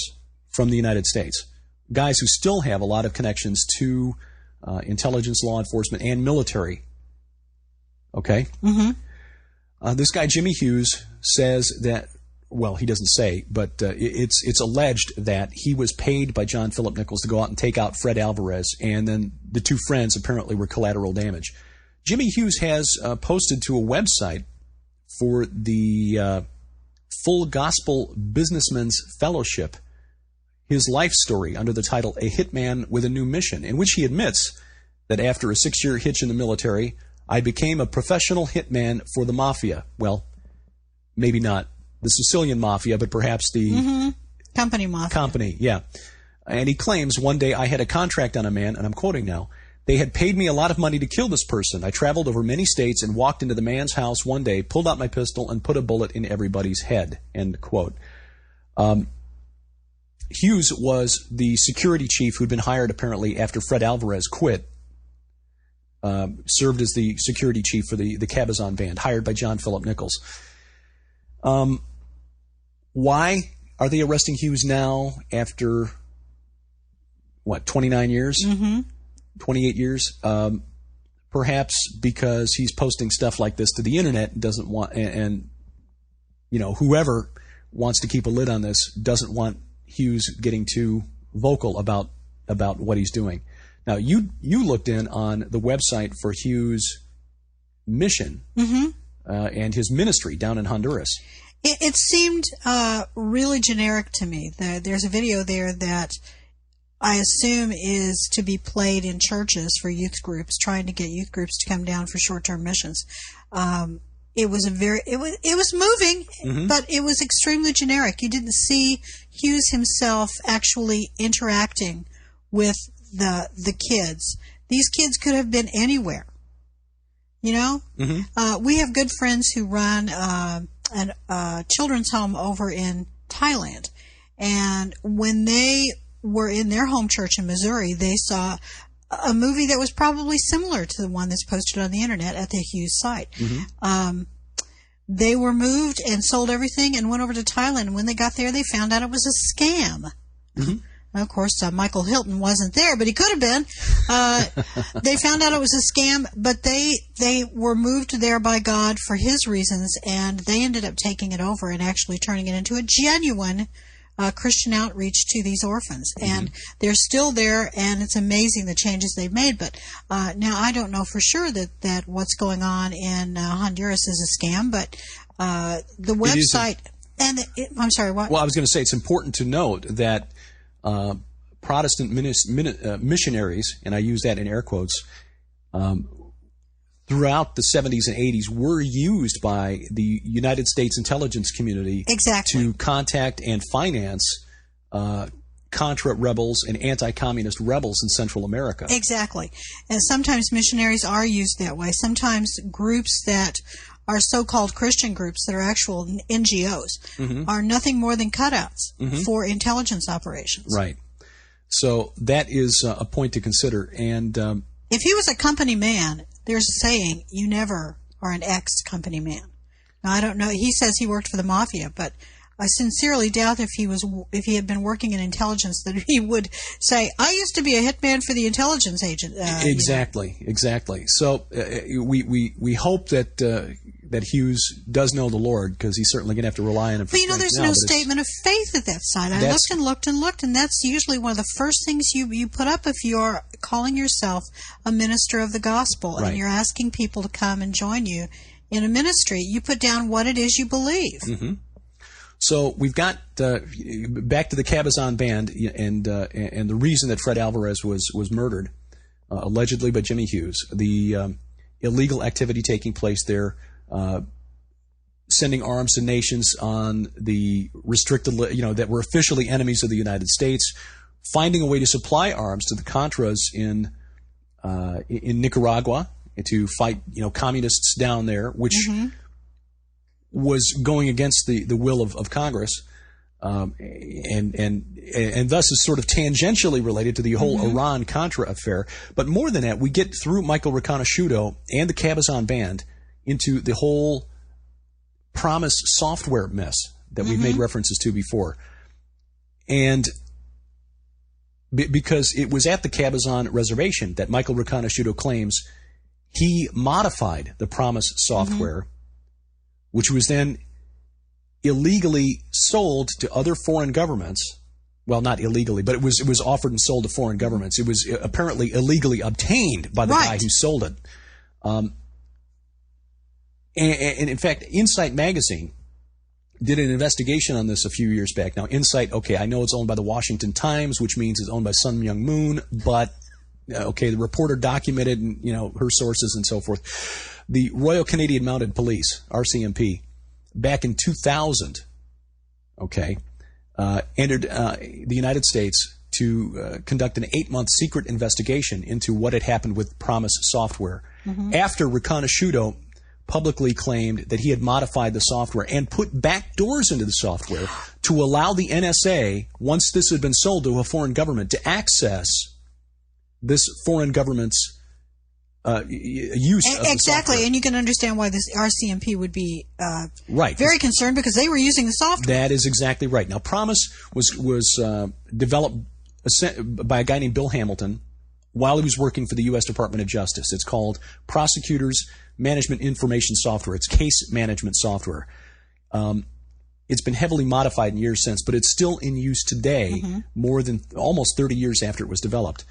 from the United States, guys who still have a lot of connections to intelligence, law enforcement, and military. Okay? Mm-hmm. This guy, Jimmy Hughes, says that, well, he doesn't say, but it's alleged that he was paid by John Philip Nichols to go out and take out Fred Alvarez, and then the two friends apparently were collateral damage. Jimmy Hughes has posted to a website for the Full Gospel Businessman's Fellowship his life story under the title A Hitman with a New Mission, in which he admits that after a 6-year hitch in the military, I became a professional hitman for the mafia. Well, maybe not the Sicilian mafia, but perhaps the company mafia. Company, yeah. And he claims one day I had a contract on a man, and I'm quoting now, they had paid me a lot of money to kill this person. I traveled over many states and walked into the man's house one day, pulled out my pistol, and put a bullet in everybody's head, end quote. Hughes was the security chief who'd been hired apparently after Fred Alvarez quit, served as the security chief for the Cabazon band, hired by John Philip Nichols. Why are they arresting Hughes now after, 29 years? Mm-hmm. 28 years? Perhaps because he's posting stuff like this to the internet and doesn't want, and whoever wants to keep a lid on this doesn't want Hughes getting too vocal about what he's doing. Now, you looked in on the website for Hughes' mission and his ministry down in Honduras. It seemed really generic to me. There's a video there that I assume is to be played in churches for youth groups, trying to get youth groups to come down for short-term missions. It was moving, but it was extremely generic. You didn't see Hughes himself actually interacting with the kids. These kids could have been anywhere. We have good friends who run a children's home over in Thailand, and when they were in their home church in Missouri, they saw a movie that was probably similar to the one that's posted on the internet at the Hughes site. They were moved and sold everything and went over to Thailand. And when they got there, they found out it was a scam. Of course, Michael Hilton wasn't there, but he could have been. They found out it was a scam, but they were moved there by God for His reasons, and they ended up taking it over and actually turning it into a genuine Christian outreach to these orphans. And they're still there, and it's amazing the changes they've made. But now I don't know for sure that what's going on in Honduras is a scam, but the website... I'm sorry, what? Well, I was going to say it's important to note that Protestant missionaries, and I use that in air quotes, throughout the 70s and 80s were used by the United States intelligence community to contact and finance Contra rebels and anti-communist rebels in Central America. Exactly. And sometimes missionaries are used that way. Sometimes groups that are so-called Christian groups that are actual NGOs are nothing more than cutouts for intelligence operations. Right. So that is a point to consider. And if he was a company man, there's a saying, you never are an ex-company man. Now, I don't know. He says he worked for the mafia, but I sincerely doubt if he had been working in intelligence that he would say, I used to be a hitman for the intelligence agent. Exactly. So we hope that Hughes does know the Lord, because he's certainly going to have to rely on him. But there's no statement of faith at that site. I looked and looked, and that's usually one of the first things you put up if you're calling yourself a minister of the gospel, and you're asking people to come and join you in a ministry. You put down what it is you believe. So we've got back to the Cabazon band and the reason that Fred Alvarez was murdered, allegedly by Jimmy Hughes. The illegal activity taking place there, sending arms to nations on the restricted, that were officially enemies of the United States, finding a way to supply arms to the Contras in Nicaragua to fight, communists down there, which was going against the will of Congress, and thus is sort of tangentially related to the whole Iran-Contra affair. But more than that, we get through Michael Riconosciuto and the Cabazon Band into the whole PROMIS software mess that we've made references to before. And because it was at the Cabazon Reservation that Michael Riconosciuto claims he modified the PROMIS software, which was then illegally sold to other foreign governments. Well, not illegally, but it was offered and sold to foreign governments. It was apparently illegally obtained by the guy who sold it. And in fact, Insight Magazine did an investigation on this a few years back. Now, Insight, okay, I know it's owned by the Washington Times, which means it's owned by Sun Myung Moon, but okay, the reporter documented, her sources and so forth. The Royal Canadian Mounted Police, RCMP, back in 2000, entered the United States to conduct an 8-month secret investigation into what had happened with PROMIS software. After Riconosciuto publicly claimed that he had modified the software and put back doors into the software to allow the NSA, once this had been sold to a foreign government, to access this foreign government's use of the software. And you can understand why this RCMP would be very concerned, because they were using the software. That is exactly right. Now, PROMIS was developed by a guy named Bill Hamilton while he was working for the U.S. Department of Justice. It's called Prosecutors Management Information Software. It's case management software. It's been heavily modified in years since, but it's still in use today, more than almost 30 years after it was developed.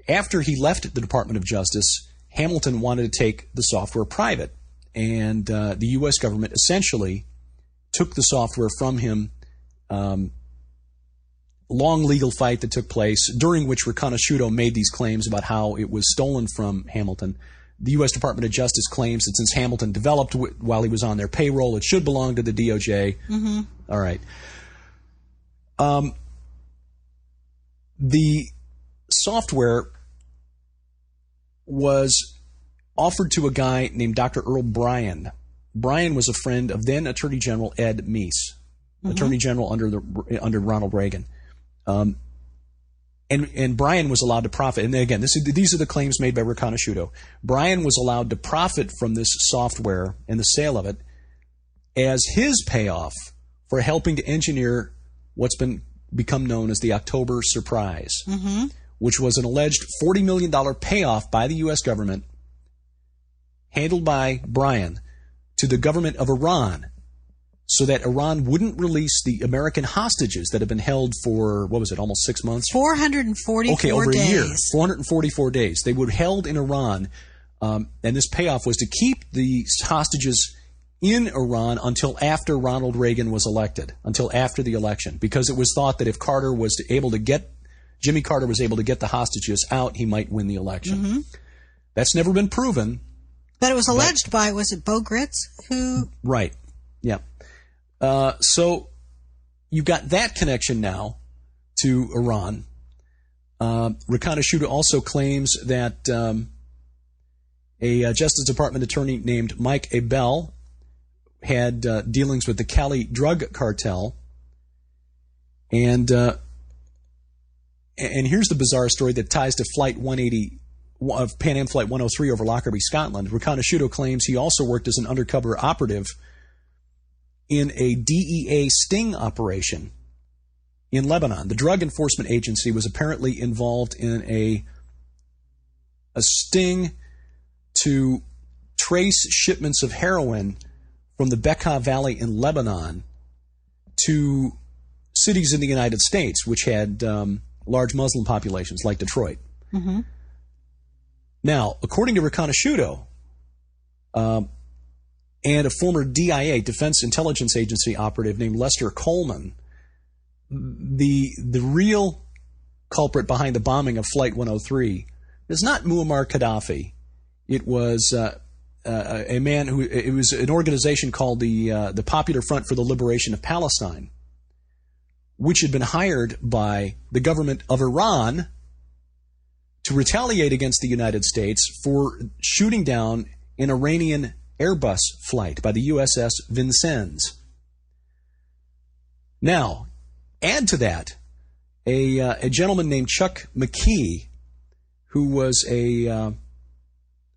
After he left the Department of Justice, Hamilton wanted to take the software private, and the U.S. government essentially took the software from him. Long legal fight that took place, during which Riconosciuto made these claims about how it was stolen from Hamilton. The U.S. Department of Justice claims that since Hamilton developed it while he was on their payroll, it should belong to the DOJ. All right. The software was offered to a guy named Dr. Earl Bryan. Bryan was a friend of then Attorney General Ed Meese, Attorney General under Ronald Reagan. And Bryan was allowed to profit. And again, these are the claims made by Riconosciuto. Bryan was allowed to profit from this software and the sale of it as his payoff for helping to engineer what's become known as the October Surprise, which was an alleged $40 million payoff by the U.S. government, handled by Bryan, to the government of Iran, so that Iran wouldn't release the American hostages that had been held for, almost 6 months? 444 days. Okay, over a year. 444 days. They were held in Iran, and this payoff was to keep the hostages in Iran until after Ronald Reagan was elected, until after the election, because it was thought that if Jimmy Carter was able to get the hostages out, he might win the election. That's never been proven. But it was alleged by, was it Bo Gritz? Right, yeah. So you've got that connection now to Iran. Riconosciuto also claims that a Justice Department attorney named Mike Abel had dealings with the Cali drug cartel. And here's the bizarre story that ties to Flight 180 of Pan Am Flight 103 over Lockerbie, Scotland. Riconosciuto claims he also worked as an undercover operative in a DEA sting operation in Lebanon. The Drug Enforcement Agency was apparently involved in a sting to trace shipments of heroin from the Bekaa Valley in Lebanon to cities in the United States, which had large Muslim populations, like Detroit. Now, according to Riconosciuto, and a former DIA, Defense Intelligence Agency operative named Lester Coleman, the real culprit behind the bombing of Flight 103 is not Muammar Gaddafi. It was a man who, it was an organization called the Popular Front for the Liberation of Palestine, which had been hired by the government of Iran to retaliate against the United States for shooting down an Iranian Airbus flight by the USS Vincennes. Now, add to that a gentleman named Chuck McKee, who was a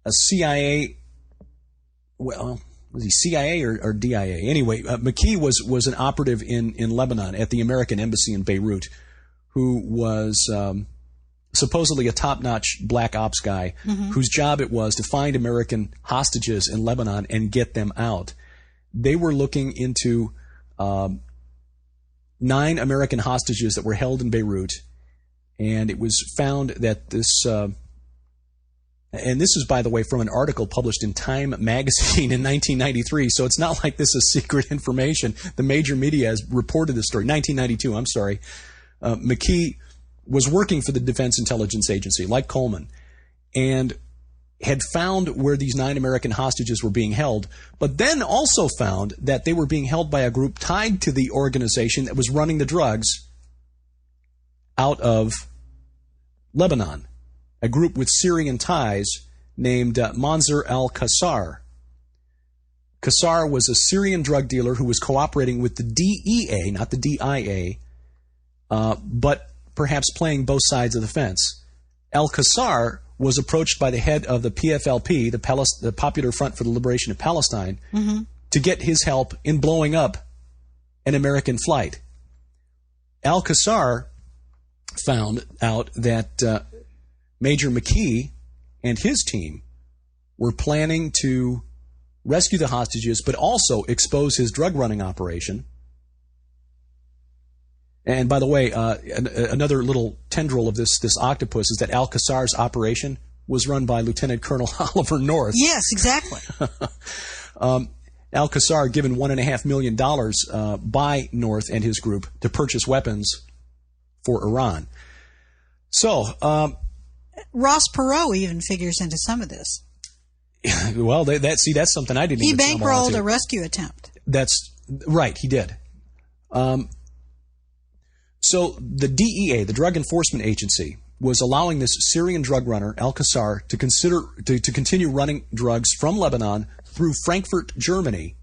CIA, well, was he CIA or DIA? Anyway, McKee was an operative in Lebanon at the American Embassy in Beirut, who was supposedly a top-notch black ops guy, whose job it was to find American hostages in Lebanon and get them out. They were looking into 9 American hostages that were held in Beirut, and it was found that this, and this is, by the way, from an article published in Time magazine in 1993, so it's not like this is secret information. The major media has reported this story. 1992, I'm sorry. McKee was working for the Defense Intelligence Agency, like Coleman, and had found where these 9 American hostages were being held, but then also found that they were being held by a group tied to the organization that was running the drugs out of Lebanon, a group with Syrian ties named Mansour al-Qassar. Qassar was a Syrian drug dealer who was cooperating with the DEA, not the DIA, but perhaps playing both sides of the fence. Al-Qassar was approached by the head of the PFLP, the Popular Front for the Liberation of Palestine, to get his help in blowing up an American flight. Al-Qassar found out that Major McKee and his team were planning to rescue the hostages, but also expose his drug-running operation. And by the way, another little tendril of this Octopus is that Al-Qassar's operation was run by Lieutenant Colonel Oliver North. Yes, exactly. Al-Qassar given $1.5 million by North and his group to purchase weapons for Iran. So, Ross Perot even figures into some of this. Well, that's something I didn't even He bankrolled a rescue attempt. That's right, he did. So the DEA, the Drug Enforcement Agency, was allowing this Syrian drug runner, Al-Qassar, to continue running drugs from Lebanon through Frankfurt, Germany,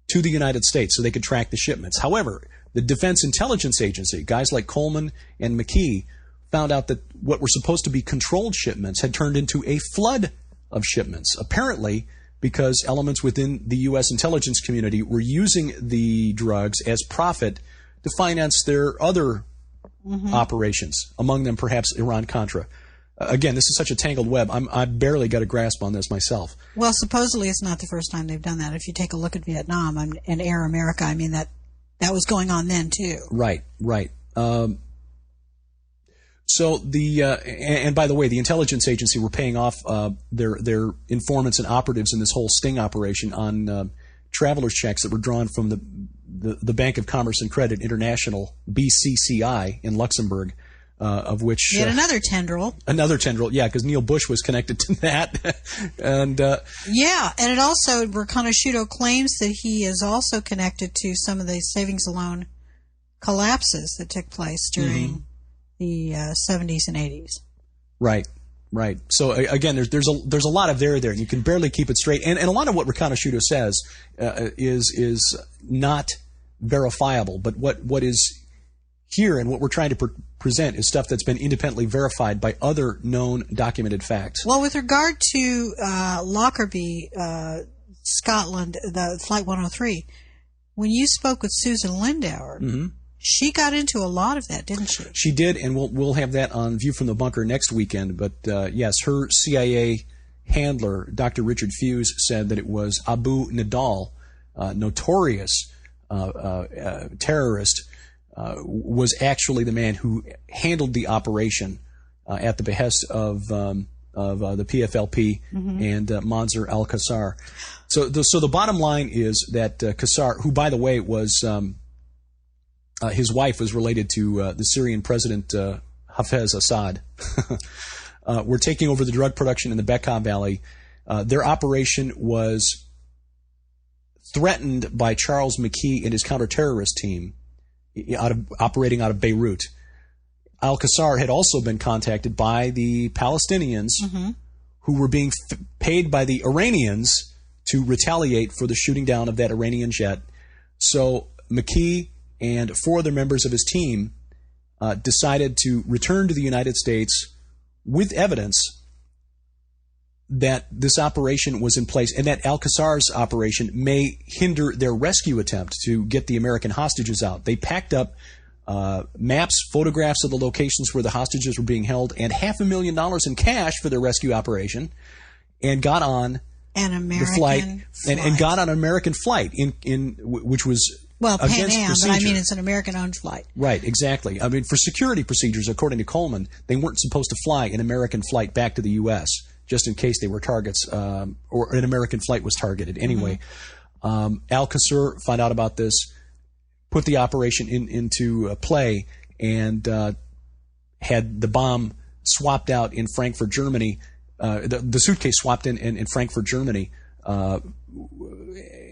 to the United States so they could track the shipments. However, the Defense Intelligence Agency, guys like Coleman and McKee, found out that what were supposed to be controlled shipments had turned into a flood of shipments, apparently because elements within the U.S. intelligence community were using the drugs as profit to finance their other operations, among them perhaps Iran-Contra. Again, this is such a tangled web. I barely got a grasp on this myself. Well, supposedly it's not the first time they've done that. If you take a look at Vietnam and Air America, I mean, that was going on then too. Right. So and by the way, the intelligence agency were paying off their informants and operatives in this whole sting operation on traveler's checks that were drawn from the Bank of Commerce and Credit International, BCCI, in Luxembourg, of which... Yet another tendril. Another tendril, yeah, because Neil Bush was connected to that. And yeah, and it also, Reconasciuto claims that he is also connected to some of the savings and loan collapses that took place during the 70s and 80s. Right. So again, there's a lot of there, and you can barely keep it straight. And a lot of what Reconasciuto says is not verifiable. But what is here and what we're trying to present is stuff that's been independently verified by other known documented facts. Well, with regard to Lockerbie, Scotland, the Flight 103, when you spoke with Susan Lindauer, she got into a lot of that, didn't she? She did, and we'll have that on View from the Bunker next weekend. But yes, her CIA handler, Dr. Richard Fuse, said that it was Abu Nidal, notorious terrorist, was actually the man who handled the operation at the behest of the PFLP and Mansour al-Qassar. So the bottom line is that Qassar, who by the way was his wife was related to the Syrian president Hafez Assad, were taking over the drug production in the Bekaa Valley. Their operation was threatened by Charles McKee and his counterterrorist team operating out of Beirut. Al-Qasar had also been contacted by the Palestinians who were being paid by the Iranians to retaliate for the shooting down of that Iranian jet. So McKee and 4 other members of his team decided to return to the United States with evidence that this operation was in place and that Al-Qasar's operation may hinder their rescue attempt to get the American hostages out. They packed up maps, photographs of the locations where the hostages were being held, and $500,000 in cash for their rescue operation, and got on the flight and got on an American flight which was Pan against Am, procedure. but I mean it's an American-owned flight. Right, exactly. I mean, for security procedures, according to Coleman, they weren't supposed to fly an American flight back to the U.S. just in case they were targets or an American flight was targeted. Anyway, Al-Qasar found out about this, put the operation into play, and had the bomb swapped out in Frankfurt, Germany, the suitcase swapped in Frankfurt, Germany,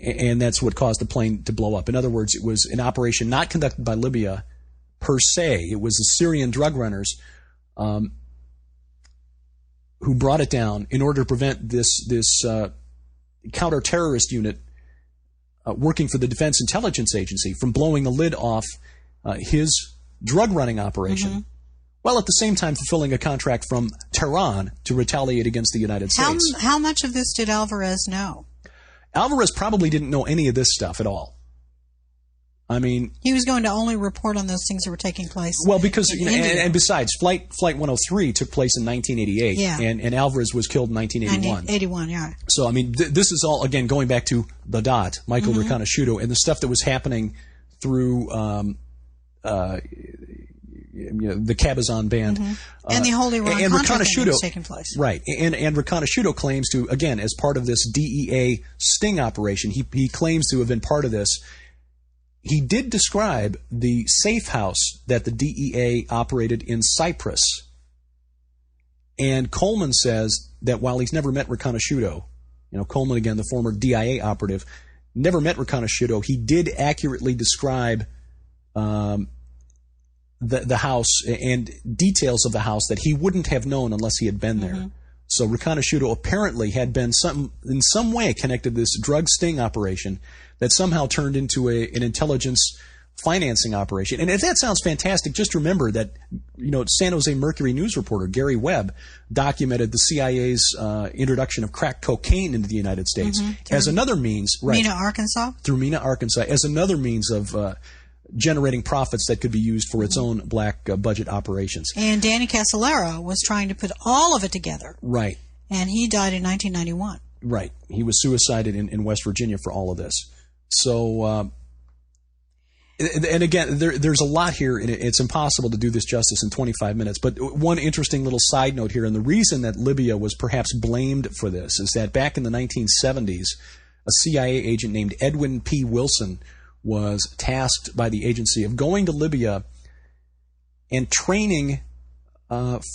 and that's what caused the plane to blow up. In other words, it was an operation not conducted by Libya per se. It was the Syrian drug runners who brought it down in order to prevent this counter-terrorist unit working for the Defense Intelligence Agency from blowing the lid off his drug-running operation, while at the same time fulfilling a contract from Tehran to retaliate against the United States. How much of this did Alvarez know? Alvarez probably didn't know any of this stuff at all. I mean, he was going to only report on those things that were taking place. Well, because and besides, Flight 103 took place in 1988, and Alvarez was killed in 1981. 81, yeah. So I mean, this is all again going back to the Dot, Michael Riconosciuto, and the stuff that was happening through the Cabazon band and the whole Iran-Contra thing that was taking place. Right, and Riconosciuto claims to, again, as part of this DEA sting operation, he claims to have been part of this. He did describe the safe house that the DEA operated in Cyprus. And Coleman says that while he's never met Riconosciuto, Coleman, again, the former DIA operative, never met Riconosciuto, he did accurately describe the house and details of the house that he wouldn't have known unless he had been there. So Riconosciuto apparently had been in some way connected to this drug sting operation that somehow turned into an intelligence financing operation. And if that sounds fantastic, just remember that San Jose Mercury news reporter Gary Webb documented the CIA's introduction of crack cocaine into the United States as another means, Mena, Arkansas? Through Mena, Arkansas, as another means of generating profits that could be used for its own black budget operations. And Danny Casolaro was trying to put all of it together. Right. And he died in 1991. Right. He was suicided in West Virginia for all of this. So, and again, there's a lot here, and it's impossible to do this justice in 25 minutes. But one interesting little side note here, and the reason that Libya was perhaps blamed for this is that back in the 1970s, a CIA agent named Edwin P. Wilson was tasked by the agency of going to Libya and training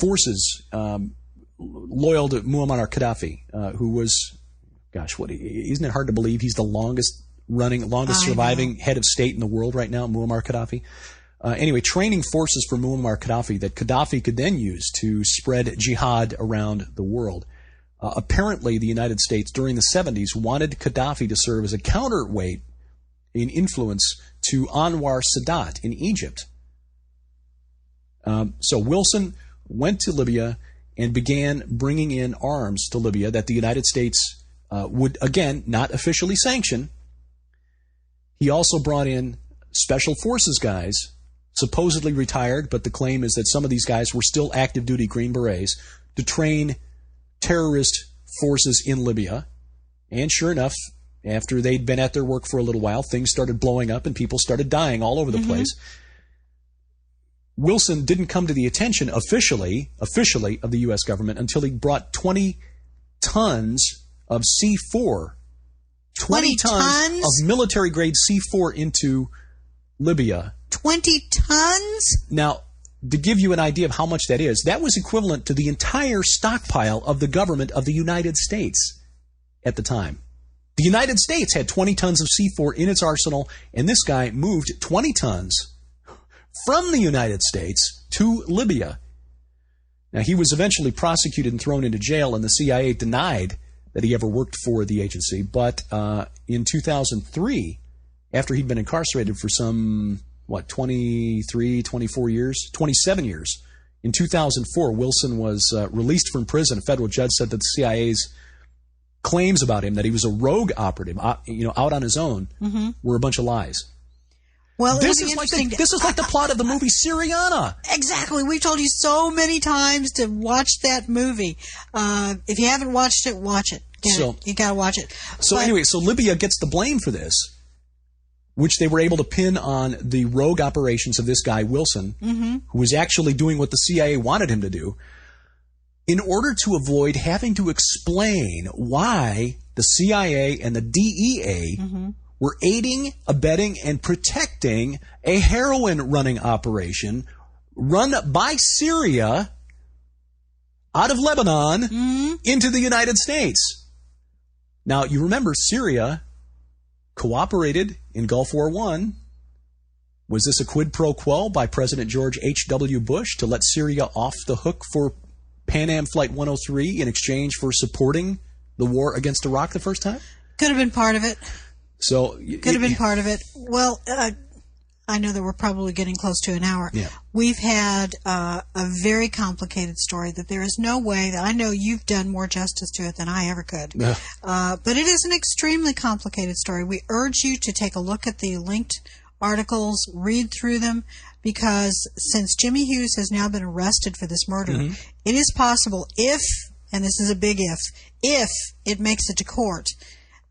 forces loyal to Muammar Gaddafi, who was, isn't it hard to believe he's the longest surviving head of state in the world right now, Muammar Gaddafi? Anyway, training forces for Muammar Gaddafi that Gaddafi could then use to spread jihad around the world. Apparently, the United States during the 70s wanted Gaddafi to serve as a counterweight in influence to Anwar Sadat in Egypt. So Wilson went to Libya and began bringing in arms to Libya that the United States would, again, not officially sanction. He also brought in special forces guys, supposedly retired, but the claim is that some of these guys were still active duty Green Berets, to train terrorist forces in Libya. And sure enough, after they'd been at their work for a little while, things started blowing up and people started dying all over the place. Wilson didn't come to the attention officially of the U.S. government until he brought 20 tons of C4, 20 tons of military-grade C4 into Libya. 20 tons? Now, to give you an idea of how much that is, that was equivalent to the entire stockpile of the government of the United States at the time. The United States had 20 tons of C4 in its arsenal, and this guy moved 20 tons from the United States to Libya. Now, he was eventually prosecuted and thrown into jail, and the CIA denied that he ever worked for the agency. But in 2003, after he'd been incarcerated for some, 23, 24 years, 27 years, in 2004, Wilson was released from prison. A federal judge said that the CIA's claims about him, that he was a rogue operative, out on his own, were a bunch of lies. Well, this is like the plot of the movie Syriana. Exactly. We've told you so many times to watch that movie. If you haven't watched it, watch it. You got to watch it. So anyway, Libya gets the blame for this, which they were able to pin on the rogue operations of this guy, Wilson, who was actually doing what the CIA wanted him to do, in order to avoid having to explain why the CIA and the DEA were aiding, abetting, and protecting a heroin-running operation run by Syria out of Lebanon into the United States. Now, you remember Syria cooperated in Gulf War I. Was this a quid pro quo by President George H.W. Bush to let Syria off the hook for Pan Am Flight 103 in exchange for supporting the war against Iraq the first time? Could have been part of it. So could have been part of it. Well, I know that we're probably getting close to an hour. Yeah. We've had a very complicated story that there is no way that I know you've done more justice to it than I ever could. But it is an extremely complicated story. We urge you to take a look at the linked articles, read through them, because since Jimmy Hughes has now been arrested for this murder, it is possible if, and this is a big if it makes it to court,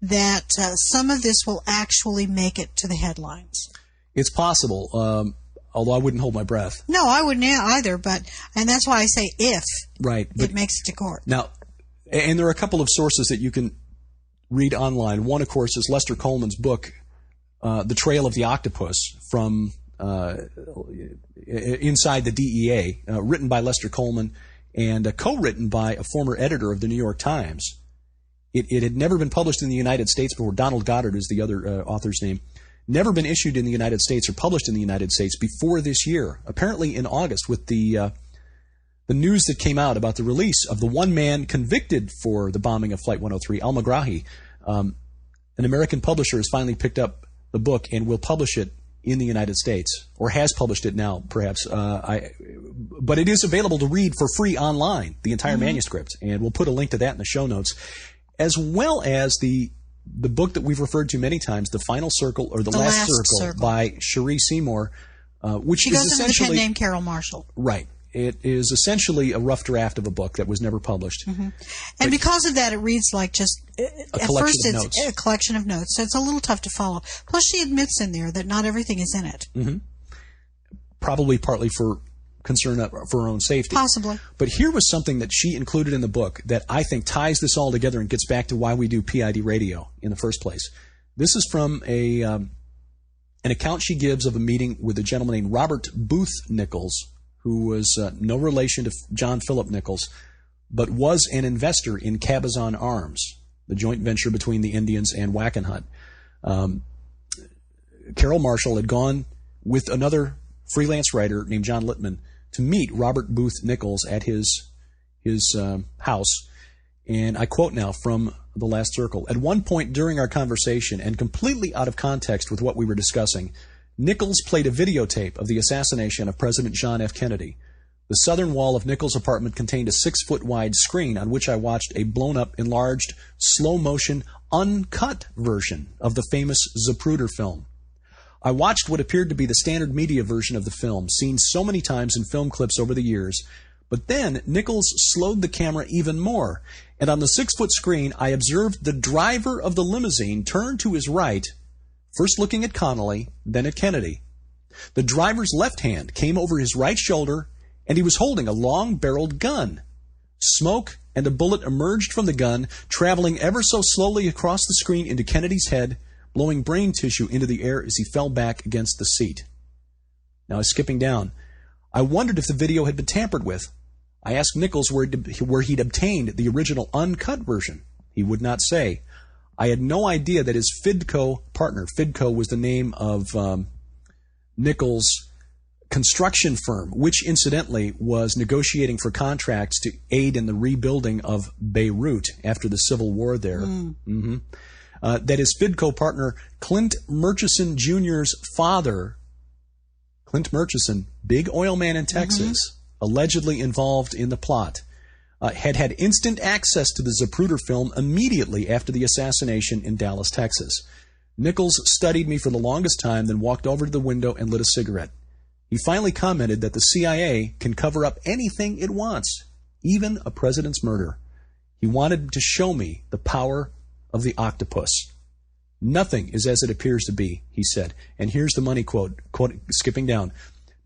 that some of this will actually make it to the headlines. It's possible, although I wouldn't hold my breath. No, I wouldn't either, and that's why I say if it makes it to court. Now, and there are a couple of sources that you can read online. One, of course, is Lester Coleman's book, The Trail of the Octopus, from inside the DEA, written by Lester Coleman and co-written by a former editor of the New York Times. It had never been published in the United States before. Donald Goddard is the other author's name. Never been issued in the United States or published in the United States before this year. Apparently in August, with the news that came out about the release of the one man convicted for the bombing of Flight 103, al-Megrahi, an American publisher has finally picked up the book and will publish it in the United States, or has published it now, perhaps. But it is available to read for free online, the entire manuscript, and we'll put a link to that in the show notes, as well as the book that we've referred to many times, The Final Circle, or The Last Circle, by Cherie Seymour, which is essentially... She goes under the pen name Carol Marshall. Right. It is essentially a rough draft of a book that was never published. And because of that, it reads like just... At first, it's a collection of notes, so it's a little tough to follow. Plus, she admits in there that not everything is in it. Probably partly for concern for her own safety. Possibly. But here was something that she included in the book that I think ties this all together and gets back to why we do PID radio in the first place. This is from an account she gives of a meeting with a gentleman named Robert Booth Nichols, who was no relation to John Philip Nichols, but was an investor in Cabazon Arms, the joint venture between the Indians and Wackenhut. Carol Marshall had gone with another freelance writer named John Littman to meet Robert Booth Nichols at his house. And I quote now from The Last Circle. At one point during our conversation, and completely out of context with what we were discussing, Nichols played a videotape of the assassination of President John F. Kennedy. The southern wall of Nichols' apartment contained a 6-foot-wide screen on which I watched a blown-up, enlarged, slow-motion, uncut version of the famous Zapruder film. I watched what appeared to be the standard media version of the film, seen so many times in film clips over the years, but then Nichols slowed the camera even more, and on the 6-foot screen I observed the driver of the limousine turn to his right, first looking at Connolly, then at Kennedy. The driver's left hand came over his right shoulder, and he was holding a long-barreled gun. Smoke and a bullet emerged from the gun, traveling ever so slowly across the screen into Kennedy's head, blowing brain tissue into the air as he fell back against the seat. Now, skipping down, I wondered if the video had been tampered with. I asked Nichols where he'd obtained the original uncut version. He would not say. I had no idea that his Fidco partner, Fidco was the name of Nichols' construction firm, which incidentally was negotiating for contracts to aid in the rebuilding of Beirut after the civil war there. That his Fidco partner, Clint Murchison Jr.'s father, Clint Murchison, big oil man in Texas, allegedly involved in the plot, had instant access to the Zapruder film immediately after the assassination in Dallas, Texas. Nichols studied me for the longest time, then walked over to the window and lit a cigarette. He finally commented that the CIA can cover up anything it wants, even a president's murder. He wanted to show me the power of the octopus. Nothing is as it appears to be, he said. And here's the money quote, skipping down.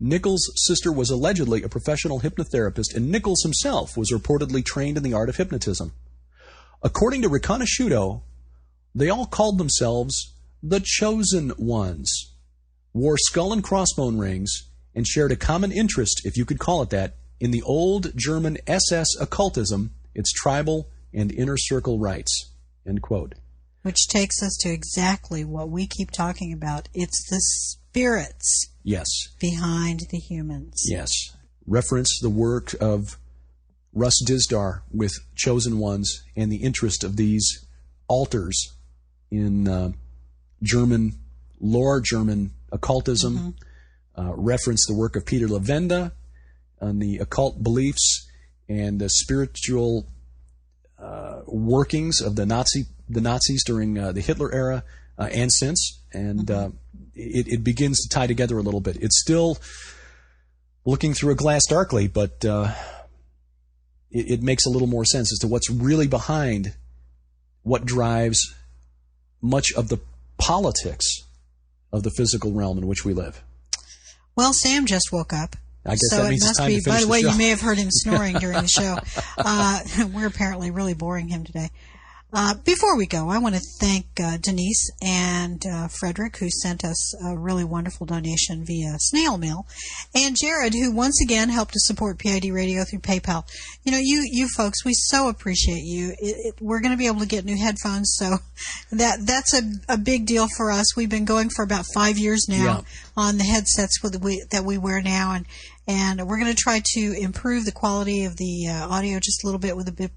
Nichols' sister was allegedly a professional hypnotherapist, and Nichols himself was reportedly trained in the art of hypnotism. According to Riconosciuto, they all called themselves the Chosen Ones, wore skull and crossbone rings, and shared a common interest, if you could call it that, in the old German SS occultism, its tribal and inner circle rites. End quote. Which takes us to exactly what we keep talking about. It's the spirits behind the humans. Yes. Reference the work of Russ Dizdar with Chosen Ones and the interest of these altars in German lore, German occultism. Reference the work of Peter Levenda on the occult beliefs and the spiritual workings of the Nazis during the Hitler era and since. And it begins to tie together a little bit. It's still looking through a glass darkly, but it makes a little more sense as to what's really behind what drives much of the politics of the physical realm in which we live. Well, Sam just woke up. I guess that means it's time to finish the show. By the way, you may have heard him snoring during the show. We're apparently really boring him today. Before we go, I want to thank Denise and Frederick, who sent us a really wonderful donation via snail mail, and Jared, who once again helped to support PID Radio through PayPal. You know, you folks, we so appreciate you. We're going to be able to get new headphones, so that's a big deal for us. We've been going for about 5 years now on the headsets that we wear now, and we're going to try to improve the quality of the audio just a little bit with a bit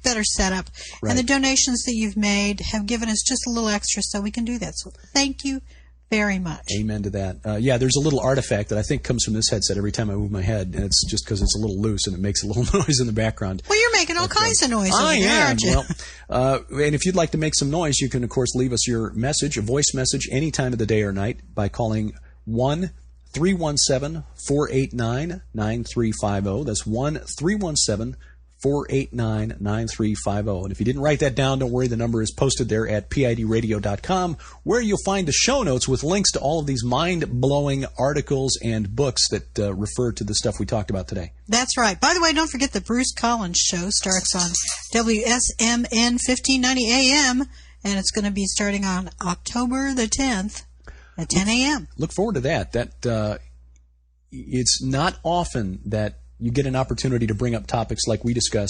better setup. Right. And the donations that you've made have given us just a little extra so we can do that. So thank you very much. Amen to that. There's a little artifact that I think comes from this headset every time I move my head, and it's just because it's a little loose and it makes a little noise in the background. Well, you're making all kinds of noise over there, aren't you? Well, and if you'd like to make some noise, you can, of course, leave us your message, a voice message, any time of the day or night by calling 1-317-489-9350. That's 1-317-489-9350. And if you didn't write that down, don't worry. The number is posted there at PIDradio.com, where you'll find the show notes with links to all of these mind-blowing articles and books that refer to the stuff we talked about today. That's right. By the way, don't forget the Bruce Collins show starts on WSMN 1590 AM, and it's going to be starting on October the 10th at 10 a.m. Look forward to that. It's not often that you get an opportunity to bring up topics like we discuss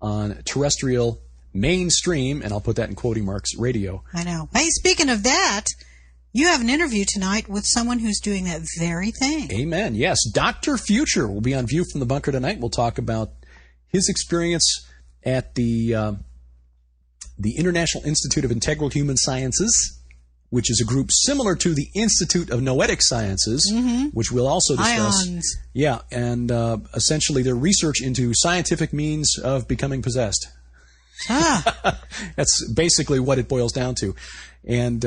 on terrestrial mainstream, and I'll put that in quoting marks, radio. I know. Hey, speaking of that, you have an interview tonight with someone who's doing that very thing. Amen. Yes. Dr. Future will be on View from the Bunker tonight. We'll talk about his experience at the International Institute of Integral Human Sciences, which is a group similar to the Institute of Noetic Sciences, which we'll also discuss. Ions. Yeah, and essentially their research into scientific means of becoming possessed. That's basically what it boils down to. And,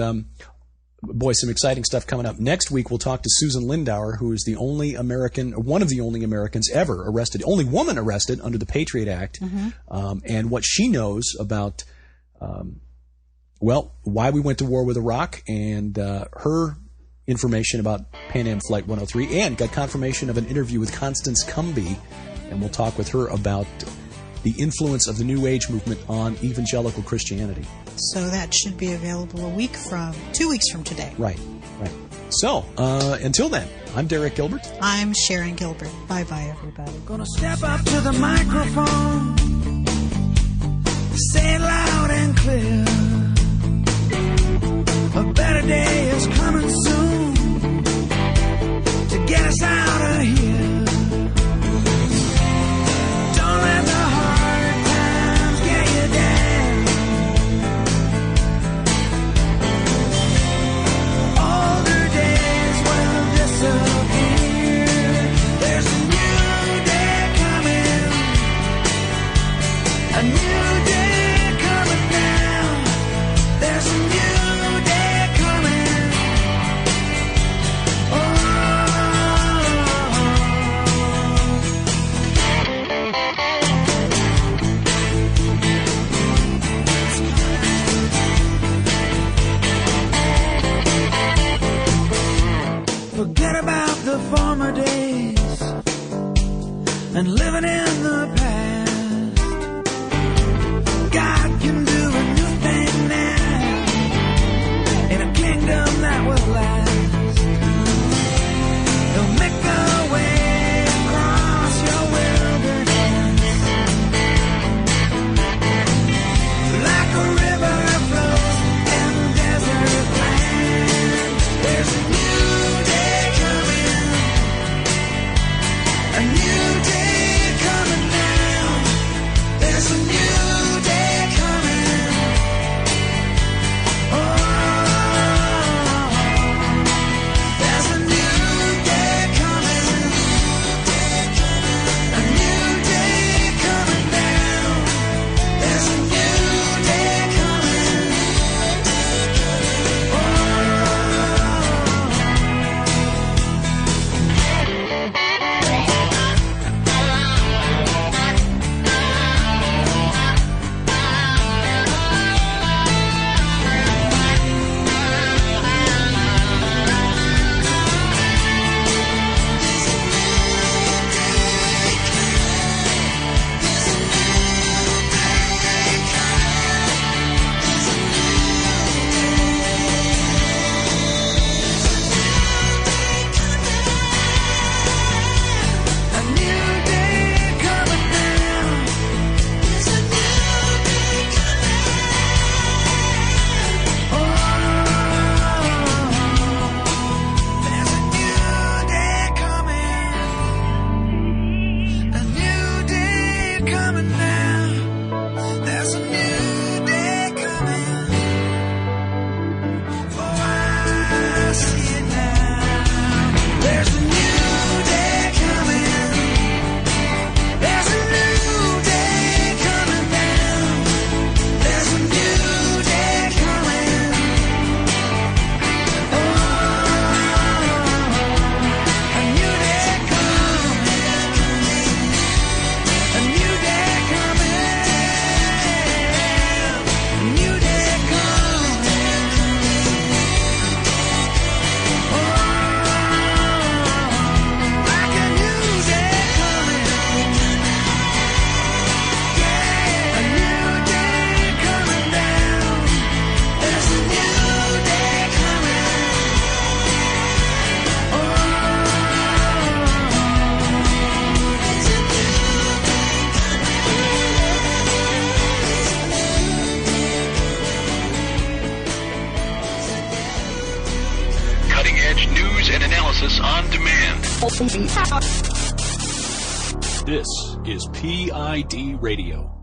boy, some exciting stuff coming up. Next week we'll talk to Susan Lindauer, who is the only American, one of the only Americans ever arrested, only woman arrested under the Patriot Act, and what she knows about why we went to war with Iraq, and her information about Pan Am Flight 103, and got confirmation of an interview with Constance Cumby, and we'll talk with her about the influence of the New Age movement on evangelical Christianity. So that should be available 2 weeks from today. Right. So, until then, I'm Derek Gilbert. I'm Sharon Gilbert. Bye-bye, everybody. Gonna step up to the microphone, say it loud and clear. A better day is coming soon to get us out of the former days and living in the past. God can do a new thing now in a kingdom that will last. He'll make a way across your wilderness like a river flows in the desert land. There's a new day coming, a new day coming now. There's a new day coming. Oh, there's a new day coming, a new day coming now. There's a new day coming. A new day coming now. There's a new day coming. Oh, there's a new day coming. A new day coming now. There's a new day coming. For I see it now. There's a new day coming. There's a new day coming now. There's a new day coming. Oh, a new day coming. A new day coming. A new day coming. Oh, like a new day coming. Yeah, a new day coming down. There's a new day coming. Oh, there's a new Cutting edge news and analysis on demand. This is PID Radio.